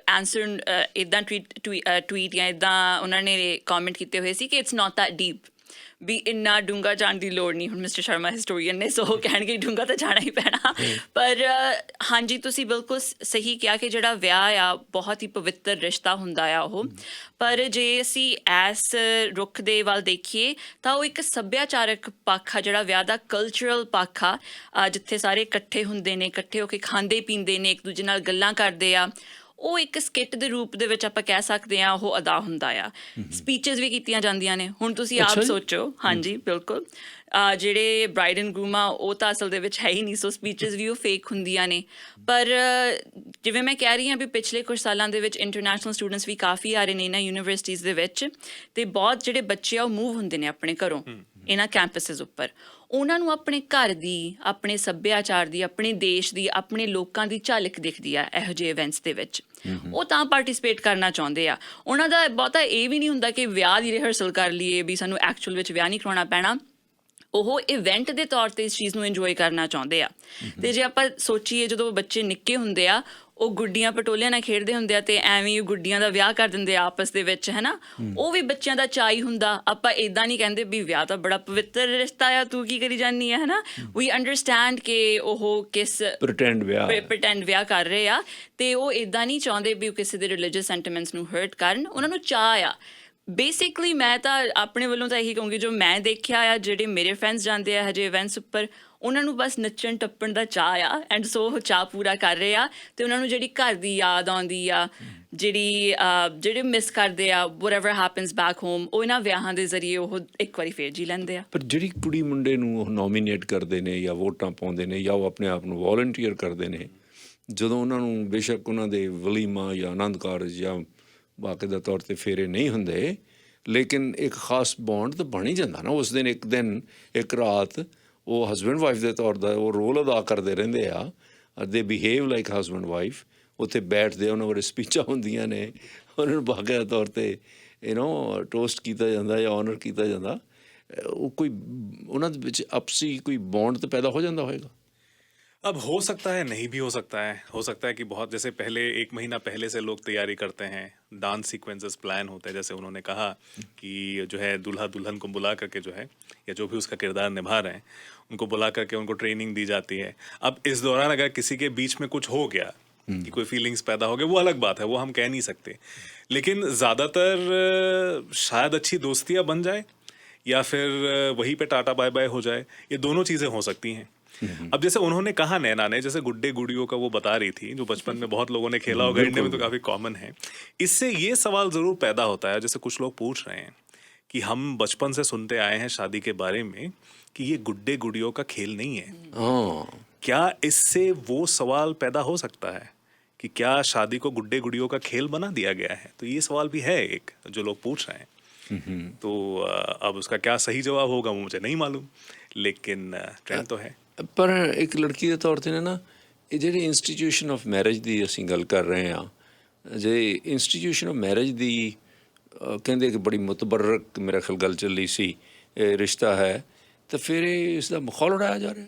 ਆਂਸਰ ਇੱਦਾਂ ਟਵੀਟ ਜਾਂ ਇੱਦਾਂ ਉਹਨਾਂ ਨੇ ਕਮੈਂਟ ਕੀਤੇ ਹੋਏ ਸੀ ਕਿ ਇਟਸ ਨੋਟ ਦੈਟ ਡੀਪ, ਵੀ ਇੰਨਾ ਡੂੰਘਾ ਜਾਣ ਦੀ ਲੋੜ ਨਹੀਂ। ਹੁਣ ਮਿਸਟਰ ਸ਼ਰਮਾ ਹਿਸਟੋਰੀਅਨ ਨੇ, ਸੋ ਕਹਿਣਗੇ ਡੂੰਘਾ ਤਾਂ ਜਾਣਾ ਹੀ ਪੈਣਾ, ਪਰ ਹਾਂਜੀ ਤੁਸੀਂ ਬਿਲਕੁਲ ਸਹੀ ਕਿਹਾ ਕਿ ਜਿਹੜਾ ਵਿਆਹ ਆ ਬਹੁਤ ਹੀ ਪਵਿੱਤਰ ਰਿਸ਼ਤਾ ਹੁੰਦਾ ਆ ਉਹ, ਪਰ ਜੇ ਅਸੀਂ ਇਸ ਰੁੱਖ ਦੇ ਵੱਲ ਦੇਖੀਏ ਤਾਂ ਉਹ ਇੱਕ ਸੱਭਿਆਚਾਰਕ ਪੱਖ ਆ, ਜਿਹੜਾ ਵਿਆਹ ਦਾ ਕਲਚਰਲ ਪੱਖ ਆ, ਜਿੱਥੇ ਸਾਰੇ ਇਕੱਠੇ ਹੁੰਦੇ ਨੇ, ਇਕੱਠੇ ਹੋ ਕੇ ਖਾਂਦੇ ਪੀਂਦੇ ਨੇ, ਇੱਕ ਦੂਜੇ ਨਾਲ ਗੱਲਾਂ ਕਰਦੇ ਆ, ਉਹ ਇੱਕ ਸਕਿੱਟ ਦੇ ਰੂਪ ਦੇ ਵਿੱਚ ਆਪਾਂ ਕਹਿ ਸਕਦੇ ਹਾਂ ਉਹ ਅਦਾ ਹੁੰਦਾ ਆ। ਸਪੀਚਸ ਵੀ ਕੀਤੀਆਂ ਜਾਂਦੀਆਂ ਨੇ। ਹੁਣ ਤੁਸੀਂ ਆਪ ਸੋਚੋ, ਹਾਂਜੀ ਬਿਲਕੁਲ, ਜਿਹੜੇ ਬਰਾਈਡ ਐਂਡ ਗਰੂਮ ਆ ਉਹ ਤਾਂ ਅਸਲ ਦੇ ਵਿੱਚ ਹੈ ਹੀ ਨਹੀਂ, ਸੋ ਸਪੀਚਸ ਵੀ ਉਹ ਫੇਕ ਹੁੰਦੀਆਂ ਨੇ। ਪਰ ਜਿਵੇਂ ਮੈਂ ਕਹਿ ਰਹੀ ਹਾਂ ਵੀ ਪਿਛਲੇ ਕੁਝ ਸਾਲਾਂ ਦੇ ਵਿੱਚ ਇੰਟਰਨੈਸ਼ਨਲ ਸਟੂਡੈਂਟਸ ਵੀ ਕਾਫੀ ਆ ਰਹੇ ਨੇ ਇਹਨਾਂ ਯੂਨੀਵਰਸਿਟੀਜ਼ ਦੇ ਵਿੱਚ, ਅਤੇ ਬਹੁਤ ਜਿਹੜੇ ਬੱਚੇ ਆ ਉਹ ਮੂਵ ਹੁੰਦੇ ਨੇ ਆਪਣੇ ਘਰੋਂ, ਇਹਨਾਂ ਕੈਂਪਸਿਸ ਉੱਪਰ, ਉਹਨਾਂ ਨੂੰ ਆਪਣੇ ਘਰ ਦੀ, ਆਪਣੇ ਸੱਭਿਆਚਾਰ ਦੀ, ਆਪਣੇ ਦੇਸ਼ ਦੀ, ਆਪਣੇ ਲੋਕਾਂ ਦੀ ਝਲਕ ਦਿਖਦੀ ਆ ਇਹੋ ਜਿਹੇ ਇਵੈਂਟਸ ਦੇ ਵਿੱਚ। ਉਹ ਤਾਂ ਪਾਰਟਿਸਿਪੇਟ ਕਰਨਾ ਚਾਹੁੰਦੇ ਆ। ਉਹਨਾਂ ਦਾ ਬਹੁਤਾ ਇਹ ਵੀ ਨਹੀਂ ਹੁੰਦਾ ਕਿ ਵਿਆਹ ਦੀ ਰਿਹਰਸਲ ਕਰ ਲਈਏ, ਵੀ ਸਾਨੂੰ ਐਕਚੁਅਲ ਵਿੱਚ ਵਿਆਹ ਨਹੀਂ ਕਰਾਉਣਾ ਪੈਣਾ। ਉਹ ਇਵੈਂਟ ਦੇ ਤੌਰ 'ਤੇ ਇਸ ਚੀਜ਼ ਨੂੰ ਇੰਜੋਏ ਕਰਨਾ ਚਾਹੁੰਦੇ ਆ। ਅਤੇ ਜੇ ਆਪਾਂ ਸੋਚੀਏ, ਜਦੋਂ ਬੱਚੇ ਨਿੱਕੇ ਹੁੰਦੇ ਆ, ਉਹ ਗੁੱਡੀਆਂ ਪਟੋਲਿਆਂ ਨਾਲ ਖੇਡਦੇ ਹੁੰਦੇ ਆ ਅਤੇ ਐਵੇਂ ਹੀ ਗੁੱਡੀਆਂ ਦਾ ਵਿਆਹ ਕਰ ਦਿੰਦੇ ਆ ਆਪਸ ਦੇ ਵਿੱਚ, ਹੈ ਨਾ। ਉਹ ਵੀ ਬੱਚਿਆਂ ਦਾ ਚਾਅ ਹੀ ਹੁੰਦਾ। ਆਪਾਂ ਇੱਦਾਂ ਨਹੀਂ ਕਹਿੰਦੇ ਵੀ ਵਿਆਹ ਤਾਂ ਬੜਾ ਪਵਿੱਤਰ ਰਿਸ਼ਤਾ ਆ, ਤੂੰ ਕੀ ਕਰੀ ਜਾਂਦੀ ਹੈ ਨਾ। ਵੀ ਅੰਡਰਸਟੈਂਡ ਕਿ ਉਹ ਕਿਸ
ਪ੍ਰਟੈਂਡ
ਵਿਆਹ ਕਰ ਰਹੇ ਆ, ਅਤੇ ਉਹ ਇੱਦਾਂ ਨਹੀਂ ਚਾਹੁੰਦੇ ਵੀ ਉਹ ਕਿਸੇ ਦੇ ਰਿਲੀਜੀਅਸ ਸੈਂਟੀਮੈਂਟਸ ਨੂੰ ਹਰਟ ਕਰਨ। ਉਹਨਾਂ ਨੂੰ ਚਾਅ ਆ। ਬੇਸਿਕਲੀ ਮੈਂ ਤਾਂ ਆਪਣੇ ਵੱਲੋਂ ਤਾਂ ਇਹੀ ਕਹੂੰਗੀ, ਜੋ ਮੈਂ ਦੇਖਿਆ ਆ, ਜਿਹੜੇ ਮੇਰੇ ਫਰੈਂਡਸ ਜਾਂਦੇ ਆ ਹਜੇ ਇਵੈਂਟਸ ਉੱਪਰ, ਉਹਨਾਂ ਨੂੰ ਬਸ ਨੱਚਣ ਟੱਪਣ ਦਾ ਚਾਅ ਆ। ਐਂਡ ਸੋ ਉਹ ਚਾਅ ਪੂਰਾ ਕਰ ਰਹੇ ਆ। ਅਤੇ ਉਹਨਾਂ ਨੂੰ ਜਿਹੜੀ ਘਰ ਦੀ ਯਾਦ ਆਉਂਦੀ ਆ, ਜਿਹੜੇ ਮਿਸ ਕਰਦੇ ਆ, ਵਟਐਵਰ ਹੈਪਨਸ ਬੈਕ ਹੋਮ, ਉਹ ਇਹਨਾਂ ਵਿਆਹਾਂ ਦੇ ਜ਼ਰੀਏ ਉਹ ਇੱਕ ਵਾਰੀ ਫੇਰ ਜੀ ਲੈਂਦੇ ਆ।
ਪਰ ਜਿਹੜੀ ਕੁੜੀ ਮੁੰਡੇ ਨੂੰ ਉਹ ਨੋਮੀਨੇਟ ਕਰਦੇ ਨੇ ਜਾਂ ਵੋਟਾਂ ਪਾਉਂਦੇ ਨੇ ਜਾਂ ਉਹ ਆਪਣੇ ਆਪ ਨੂੰ ਵੋਲੰਟੀਅਰ ਕਰਦੇ ਨੇ, ਜਦੋਂ ਉਹਨਾਂ ਨੂੰ ਬੇਸ਼ੱਕ ਉਹਨਾਂ ਦੇ ਵਲੀਮਾ ਜਾਂ ਆਨੰਦ ਕਾਰਜ ਜਾਂ ਬਾਕਾਇਦਾ ਤੌਰ 'ਤੇ ਫੇਰੇ ਨਹੀਂ ਹੁੰਦੇ, ਲੇਕਿਨ ਇੱਕ ਖਾਸ ਬੌਂਡ ਤਾਂ ਬਣ ਹੀ ਜਾਂਦਾ ਨਾ। ਉਸ ਦਿਨ ਇੱਕ ਰਾਤ ਉਹ ਹਸਬੈਂਡ ਵਾਈਫ ਦੇ ਤੌਰ ਦਾ ਉਹ ਰੋਲ ਅਦਾ ਕਰਦੇ ਰਹਿੰਦੇ ਆ। ਦੇ ਬਿਹੇਵ ਲਾਈਕ ਹਸਬੈਂਡ ਵਾਈਫ। ਉੱਥੇ ਬੈਠਦੇ, ਉਹਨਾਂ ਬਾਰੇ ਸਪੀਚਾਂ ਹੁੰਦੀਆਂ ਨੇ, ਉਹਨਾਂ ਨੂੰ ਬਾਕਾਇਦਾ ਤੌਰ 'ਤੇ ਟੋਸਟ ਕੀਤਾ ਜਾਂਦਾ ਜਾਂ ਆਨਰ ਕੀਤਾ ਜਾਂਦਾ। ਉਹ ਕੋਈ ਉਹਨਾਂ ਦੇ ਵਿੱਚ ਆਪਸੀ ਕੋਈ ਬੌਂਡ ਤਾਂ ਪੈਦਾ ਹੋ ਜਾਂਦਾ ਹੋਏਗਾ।
अब हो सकता है, नहीं भी हो सकता है कि बहुत, जैसे पहले 1 महीना पहले से लोग तैयारी करते हैं, डांस सीक्वेंसेस प्लान होते हैं, जैसे उन्होंने कहा कि जो है दूल्हा दुल्हन को बुला करके जो है, या जो भी उसका किरदार निभा रहे हैं उनको बुला करके उनको ट्रेनिंग दी जाती है। अब इस दौरान अगर किसी के बीच में कुछ हो गया कि कोई फीलिंग्स पैदा हो गए, वो अलग बात है, वो हम कह नहीं सकते। लेकिन ज़्यादातर शायद अच्छी दोस्तियाँ बन जाए या फिर वहीं पे टाटा बाय बाय हो जाए, ये दोनों चीज़ें हो सकती हैं। अब जैसे उन्होंने कहा, नैना ने, जैसे गुड्डे गुड़ियों का वो बता रही थी, जो बचपन में बहुत लोगों ने खेला होगा, इंडिया में तो काफ़ी कॉमन है। इससे ये सवाल ज़रूर पैदा होता है, जैसे कुछ लोग पूछ रहे हैं कि हम बचपन से सुनते आए हैं शादी के बारे में कि ये गुड्डे गुड़ियों का खेल नहीं है। क्या इससे वो सवाल पैदा हो सकता है कि क्या शादी को गुड्डे गुड़ियों का खेल बना दिया गया है? तो ये सवाल भी है एक, जो लोग पूछ रहे हैं। तो अब उसका क्या सही जवाब होगा वो मुझे नहीं मालूम, लेकिन ट्रेंड तो है।
ਪਰ ਇੱਕ ਲੜਕੀ ਦੇ ਤੌਰ 'ਤੇ ਨਾ, ਇਹ ਜਿਹੜੀ ਇੰਸਟੀਟਿਊਸ਼ਨ ਆਫ ਮੈਰਿਜ ਦੀ ਅਸੀਂ ਗੱਲ ਕਰ ਰਹੇ ਹਾਂ, ਜੇ ਇੰਸਟੀਟਿਊਸ਼ਨ ਆਫ ਮੈਰਿਜ ਦੀ ਕਹਿੰਦੇ ਕਿ ਬੜੀ ਮੁਤਬਰਕ ਮੇਰਾ ਖਿਆਲ ਗੱਲ ਚੱਲੀ ਸੀ, ਇਹ ਰਿਸ਼ਤਾ ਹੈ, ਤਾਂ ਫਿਰ ਇਸ ਦਾ ਮਖੌਲ ਉਡਾਇਆ ਜਾ ਰਿਹਾ।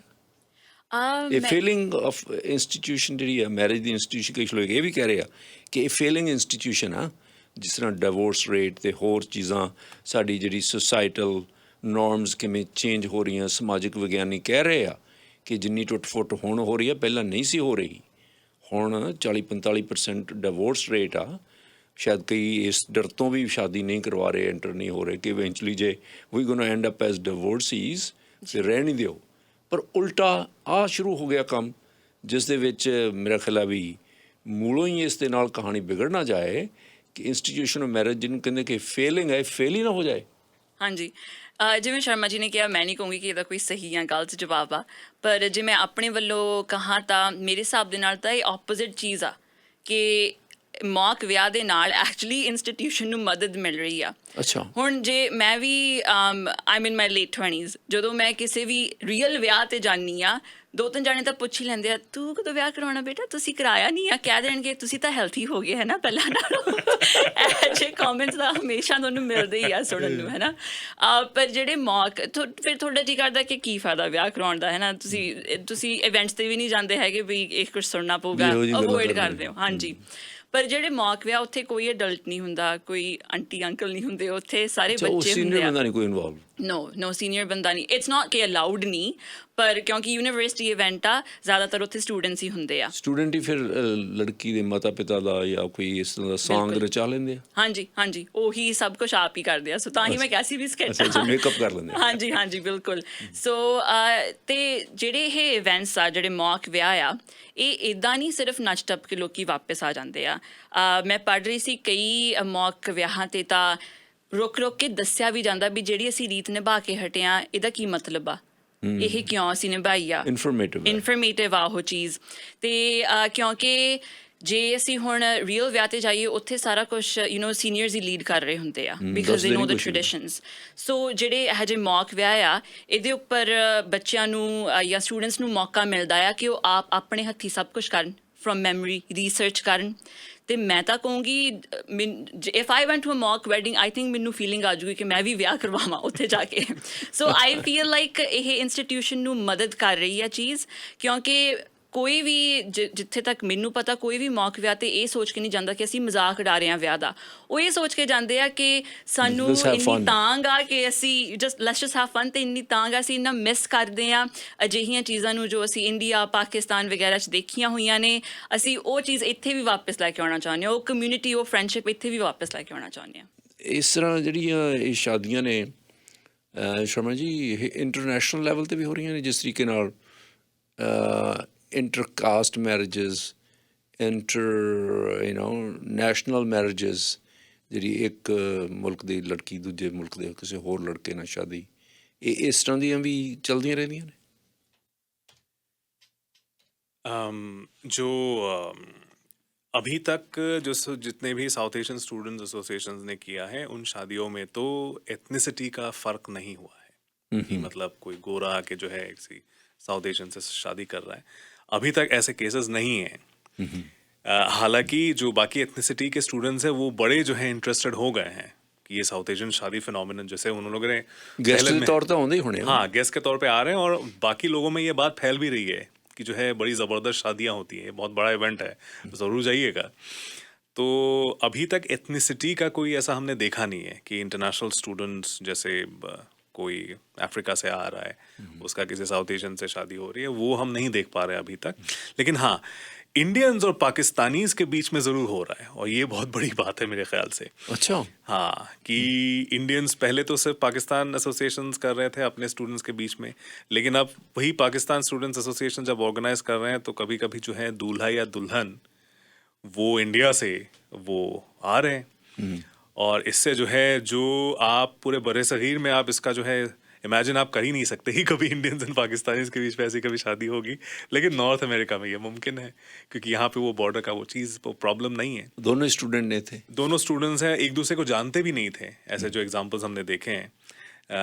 ਇਹ ਫੇਲਿੰਗ ਆਫ ਇੰਸਟੀਟਿਊਸ਼ਨ ਜਿਹੜੀ ਹੈ, ਮੈਰਿਜ ਦੀ ਇੰਸਟੀਟਿਊਸ਼ਨ, ਕਈ ਲੋਕ ਇਹ ਵੀ ਕਹਿ ਰਹੇ ਆ ਕਿ ਇਹ ਫੇਲਿੰਗ ਇੰਸਟੀਟਿਊਸ਼ਨ ਆ। ਜਿਸ ਤਰ੍ਹਾਂ ਡਿਵੋਰਸ ਰੇਟ ਅਤੇ ਹੋਰ ਚੀਜ਼ਾਂ, ਸਾਡੀ ਜਿਹੜੀ ਸੁਸਾਇਟਲ ਨੋਰਮਸ ਕਿਵੇਂ ਚੇਂਜ ਹੋ ਰਹੀਆਂ, ਸਮਾਜਿਕ ਵਿਗਿਆਨੀ ਕਹਿ ਰਹੇ ਆ ਕਿ ਜਿੰਨੀ ਟੁੱਟ ਫੁੱਟ ਹੁਣ ਹੋ ਰਹੀ ਹੈ, ਪਹਿਲਾਂ ਨਹੀਂ ਸੀ ਹੋ ਰਹੀ। ਹੁਣ 40-45% ਡਿਵੋਰਸ ਰੇਟ ਆ। ਸ਼ਾਇਦ ਕਈ ਇਸ ਡਰ ਤੋਂ ਵੀ ਸ਼ਾਦੀ ਨਹੀਂ ਕਰਵਾ ਰਹੇ, ਐਂਟਰ ਨਹੀਂ ਹੋ ਰਹੇ ਕਿ ਇਵੈਂਚੁਅਲੀ ਜੇ ਵੀ ਗੋਨਾ ਐਂਡ ਅਪ ਐਜ਼ ਡਿਵੋਰਸੀਜ਼, ਤੇ ਰਹਿ ਨਹੀਂ ਦਿਓ। ਪਰ ਉਲਟਾ ਆ ਸ਼ੁਰੂ ਹੋ ਗਿਆ ਕੰਮ, ਜਿਸ ਦੇ ਵਿੱਚ ਮੇਰਾ ਖਿਆਲ ਆ ਵੀ ਮੂਲੋਂ ਹੀ ਇਸ ਦੇ ਨਾਲ ਕਹਾਣੀ ਵਿਗੜ ਨਾ ਜਾਏ ਕਿ ਇੰਸਟੀਟਿਊਸ਼ਨ ਆਫ ਮੈਰਿਜ ਜਿਹਨੂੰ ਕਹਿੰਦੇ ਕਿ ਫੇਲਿੰਗ ਹੈ, ਫੇਲ ਹੀ ਨਾ ਹੋ ਜਾਏ।
ਹਾਂਜੀ, ਜਿਵੇਂ ਸ਼ਰਮਾ ਜੀ ਨੇ ਕਿਹਾ, ਮੈਂ ਨਹੀਂ ਕਹੂੰਗੀ ਕਿ ਇਹਦਾ ਕੋਈ ਸਹੀ ਜਾਂ ਗਲਤ ਜਵਾਬ ਆ, ਪਰ ਜੇ ਮੈਂ ਆਪਣੇ ਵੱਲੋਂ ਕਹਾਂ ਤਾਂ ਮੇਰੇ ਹਿਸਾਬ ਦੇ ਨਾਲ ਤਾਂ ਇਹ ਆਪੋਜ਼ਿਟ ਚੀਜ਼ ਆ ਕਿ ਮੌਕ ਵਿਆਹ ਦੇ ਨਾਲ ਐਕਚੁਅਲੀ ਇੰਸਟੀਟਿਊਸ਼ਨ ਨੂੰ ਮਦਦ ਮਿਲ ਰਹੀ ਆ।
ਅੱਛਾ,
ਹੁਣ ਜੇ ਮੈਂ ਵੀ ਆਈਮ ਇਨ ਮਾਈ ਲੇਟ 20s, ਜਦੋਂ ਮੈਂ ਕਿਸੇ ਵੀ ਰੀਅਲ ਵਿਆਹ 'ਤੇ ਜਾਂਦੀ ਆ, 2-3 ਜਾਣੇ ਤਾਂ ਪੁੱਛ ਹੀ ਲੈਂਦੇ ਆ, ਤੂੰ ਕਦੋਂ ਵਿਆਹ ਕਰਾਉਣਾ ਬੇਟਾ, ਤੁਸੀਂ ਕਰਾਇਆ ਨਹੀਂ ਆ, ਕਹਿ ਦੇਣਗੇ ਤੁਸੀਂ ਤਾਂ ਹੈਲਥੀ ਹੋ ਗਏ ਹੈ ਨਾ ਪਹਿਲਾਂ ਨਾਲੋਂ। ਇਹੋ ਜਿਹੇ ਕੌਮੈਂਟਸ ਤਾਂ ਹਮੇਸ਼ਾ ਤੁਹਾਨੂੰ ਮਿਲਦੇ ਹੀ ਆ ਸੁਣਨ ਨੂੰ, ਹੈ ਨਾ। ਪਰ ਜਿਹੜੇ ਫਿਰ ਤੁਹਾਡਾ ਜੀ ਕਰਦਾ ਕਿ ਕੀ ਫਾਇਦਾ ਵਿਆਹ ਕਰਾਉਣ ਦਾ, ਹੈ ਨਾ। ਤੁਸੀਂ ਇਵੈਂਟਸ 'ਤੇ ਵੀ ਨਹੀਂ ਜਾਂਦੇ ਹੈਗੇ ਵੀ ਇਹ ਕੁਛ ਸੁਣਨਾ ਪਊਗਾ, ਅਵੋਇਡ ਕਰਦੇ ਹੋ। ਹਾਂਜੀ, ਪਰ ਜਿਹੜੇ ਮੌਕ ਵਿਆਹ, ਉੱਥੇ ਕੋਈ ਅਡਲਟ ਨਹੀਂ ਹੁੰਦਾ, ਕੋਈ ਆਂਟੀ ਅੰਕਲ ਨਹੀਂ ਹੁੰਦੇ, ਉੱਥੇ ਸਾਰੇ ਬੱਚੇ ਹੁੰਦੇ ਆ। ਨੋ ਸੀਨੀਅਰ ਬੰਦਾ ਨਹੀਂ। ਇਟਸ ਨੋਟ ਕਿ ਅਲਾਊਡ ਨਹੀਂ, ਪਰ ਕਿਉਂਕਿ ਯੂਨੀਵਰਸਿਟੀ ਇਵੈਂਟ ਆ, ਜ਼ਿਆਦਾਤਰ ਉੱਥੇ ਸਟੂਡੈਂਟਸ ਹੀ ਹੁੰਦੇ ਆ।
ਸਟੂਡੈਂਟ ਹੀ ਫਿਰ ਲੜਕੀ ਦੇ ਮਾਤਾ ਪਿਤਾ ਦਾ ਜਾਂ ਕੋਈ ਇਸ ਤਰ੍ਹਾਂ ਦਾ ਸੌਂਗ ਰਚਾ ਲੈਂਦੇ ਆ। ਹਾਂਜੀ
ਹਾਂਜੀ, ਉਹੀ ਸਭ ਕੁਛ ਆਪ ਹੀ ਕਰਦੇ ਆ। ਸੋ ਤਾਂ ਹੀ ਮੈਂ ਕਿਹਾ ਸੀ ਵੀ
ਮੇਕਅਪ ਕਰ ਲੈਂਦੇ।
ਹਾਂਜੀ ਬਿਲਕੁਲ। ਸੋ ਅਤੇ ਜਿਹੜੇ ਇਹ ਇਵੈਂਟਸ ਆ, ਜਿਹੜੇ ਮੌਕ ਵਿਆਹ ਆ, ਇਹ ਇੱਦਾਂ ਨਹੀਂ ਸਿਰਫ ਨੱਚ ਟੱਪ ਕੇ ਲੋਕ ਵਾਪਸ ਆ ਜਾਂਦੇ ਆ। ਮੈਂ ਪੜ੍ਹ ਰਹੀ ਸੀ, ਕਈ ਮੌਕ ਵਿਆਹਾਂ 'ਤੇ ਤਾਂ ਰੁਕ ਕੇ ਦੱਸਿਆ ਵੀ ਜਾਂਦਾ ਵੀ ਜਿਹੜੀ ਅਸੀਂ ਰੀਤ ਨਿਭਾ ਕੇ ਹਟੇ ਹਾਂ, ਇਹਦਾ ਕੀ ਮਤਲਬ ਆ, ਇਹ ਕਿਉਂ ਅਸੀਂ ਨਿਭਾਈ ਆ। ਇਨਫੋਰਮੇਟਿਵ ਆ ਉਹ ਚੀਜ਼। ਅਤੇ ਕਿਉਂਕਿ ਜੇ ਅਸੀਂ ਹੁਣ ਰੀਅਲ ਵਿਆਹ ਤੇ ਜਾਈਏ ਉੱਥੇ ਸਾਰਾ ਕੁਝ ਸੀਨੀਅਰਸ ਹੀ ਲੀਡ ਕਰ ਰਹੇ ਹੁੰਦੇ ਆ ਬਿਕਾਜ਼ ਦੇ
ਦੱਸਦੇ
ਨੋ
ਨੀ
ਦ
ਕੁਛ ਵੀ।
ਟ੍ਰੈਡੀਸ਼ਨਸ। ਸੋ ਜਿਹੜੇ ਇਹੋ ਜਿਹੇ ਮੌਕ ਵਿਆਹ ਆ ਇਹਦੇ ਉੱਪਰ ਬੱਚਿਆਂ ਨੂੰ ਜਾਂ ਸਟੂਡੈਂਟਸ ਨੂੰ ਮੌਕਾ ਮਿਲਦਾ ਆ ਕਿ ਉਹ ਆਪ ਆਪਣੇ ਹੱਥੀਂ ਸਭ ਕੁਝ ਕਰਨ, ਫਰੋਮ ਮੈਮਰੀ ਰਿਸਰਚ ਕਰਨ। ਤੇ ਮੈਂ ਤਾਂ ਕਹੂੰਗੀ if I went to a mock wedding I think ਮੈਨੂੰ ਫੀਲਿੰਗ ਆ ਜੂਗੀ ਕਿ ਮੈਂ ਵੀ ਵਿਆਹ ਕਰਵਾਵਾਂ ਉੱਥੇ ਜਾ ਕੇ। ਸੋ ਆਈ ਫੀਲ ਲਾਈਕ ਇਹ ਇੰਸਟੀਟਿਊਸ਼ਨ ਨੂੰ ਮਦਦ ਕਰ ਰਹੀ ਹੈ ਚੀਜ਼, ਕਿਉਂਕਿ ਕੋਈ ਵੀ ਜਿੱਥੇ ਤੱਕ ਮੈਨੂੰ ਪਤਾ ਕੋਈ ਵੀ ਮੌਕ ਵਿਆਹ ਤੇ ਇਹ ਸੋਚ ਕੇ ਨਹੀਂ ਜਾਂਦਾ ਕਿ ਅਸੀਂ ਮਜ਼ਾਕ ਉਡਾ ਰਹੇ ਹਾਂ ਵਿਆਹ ਦਾ। ਉਹ ਇਹ ਸੋਚ ਕੇ ਜਾਂਦੇ ਆ ਕਿ ਸਾਨੂੰ
Let's have
ਇੰਨੀ
fun.
ਤਾਂਗ ਆ ਕਿ ਅਸੀਂ ਲੈਟਸ ਜਸਟ ਹੈਵ ਫਨ, ਤੇ ਇੰਨੀ ਤਾਂਗ ਆ ਅਸੀਂ ਇੰਨਾ ਮਿਸ ਕਰਦੇ ਹਾਂ ਅਜਿਹੀਆਂ ਚੀਜ਼ਾਂ ਨੂੰ ਜੋ ਅਸੀਂ ਇੰਡੀਆ ਪਾਕਿਸਤਾਨ ਵਗੈਰਾ 'ਚ ਦੇਖੀਆਂ ਹੋਈਆਂ ਨੇ। ਅਸੀਂ ਉਹ ਚੀਜ਼ ਇੱਥੇ ਵੀ ਵਾਪਸ ਲੈ ਕੇ ਆਉਣਾ ਚਾਹੁੰਦੇ ਹਾਂ, ਉਹ ਕਮਿਊਨਿਟੀ ਉਹ ਫਰੈਂਡਸ਼ਿਪ ਇੱਥੇ ਵੀ ਵਾਪਸ ਲੈ ਕੇ ਆਉਣਾ ਚਾਹੁੰਦੇ ਹਾਂ।
ਇਸ ਤਰ੍ਹਾਂ ਜਿਹੜੀਆਂ ਇਹ ਸ਼ਾਦੀਆਂ ਨੇ ਸ਼ਰਮਾ ਜੀ, ਇਹ ਇੰਟਰਨੈਸ਼ਨਲ ਲੈਵਲ 'ਤੇ ਵੀ ਹੋ ਰਹੀਆਂ ਨੇ, ਜਿਸ ਤਰੀਕੇ ਨਾਲ ਇੰਟਰਕਾਸਟ ਮੈਰਿਜਸ, ਨੈਸ਼ਨਲ ਮੈਰਿਜਸ, ਜਿਹੜੀ ਇੱਕ ਮੁਲਕ ਦੀ ਲੜਕੀ ਦੂਜੇ ਮੁਲਕ ਦੇ ਕਿਸੇ ਹੋਰ ਲੜਕੇ ਨਾਲ ਸ਼ਾਦੀ, ਇਹ ਇਸ ਤਰ੍ਹਾਂ ਦੀਆਂ ਵੀ ਚੱਲਦੀਆਂ ਰਹਿੰਦੀਆਂ ਨੇ।
जो अभी तक जितने भी साउथ एशियन स्टूडेंट्स एसोसिएशंस ने किया है उन शादियों में तो एथनिसिटी का फ़र्क नहीं हुआ है कि मतलब कोई गोरा आके जो है किसी साउथ एशियन से शादी कर रहा है, अभी तक ऐसे केसेस नहीं हैं। हालांकि जो बाकी एथनिसिटी के स्टूडेंट्स हैं वो बड़े जो है इंटरेस्टेड हो गए हैं कि ये साउथ एशियन शादी फिनोमिनन जैसे उन लोगों ने
गेस्ट
पहले
के तौर पर आਉਂਦੇ ਹੀ ਹੋਣੇ।
हाँ गेस्ट के तौर पे आ रहे हैं और बाकी लोगों में ये बात फैल भी रही है कि जो है बड़ी ज़बरदस्त शादियाँ होती हैं, बहुत बड़ा इवेंट है, ज़रूर जाइएगा। तो अभी तक एथनिसिटी का कोई ऐसा हमने देखा नहीं है कि इंटरनेशनल स्टूडेंट्स जैसे कोई अफ्रीका से आ रहा है उसका किसी साउथ एशियन से शादी हो रही है, वो हम नहीं देख पा रहे हैं अभी तक। लेकिन हाँ, इंडियंस और पाकिस्तानीज के बीच में ज़रूर हो रहा है और ये बहुत बड़ी बात है मेरे ख्याल से।
अच्छा।
हाँ, कि इंडियंस पहले तो सिर्फ पाकिस्तान एसोसिएशंस कर रहे थे अपने स्टूडेंट्स के बीच में, लेकिन अब वही पाकिस्तान स्टूडेंट्स एसोसिएशन जब ऑर्गेनाइज कर रहे हैं तो कभी कभी जो है दूल्हा या दुल्हन वो इंडिया से वो आ रहे हैं। और इससे जो है जो आप पूरे बड़े सगीर में आप इसका जो है इमेजिन आप कर ही नहीं सकते ही कभी इंडियंस एंड पाकिस्तानीज के बीच में ऐसी कभी शादी होगी, लेकिन नॉर्थ अमेरिका में ये मुमकिन है क्योंकि यहाँ पे वो बॉर्डर का वो चीज़ वो प्रॉब्लम नहीं है।
दोनों स्टूडेंट ने थे,
दोनों स्टूडेंट्स हैं, एक दूसरे को जानते भी नहीं थे, ऐसे जो एग्जांपल्स हमने देखे हैं।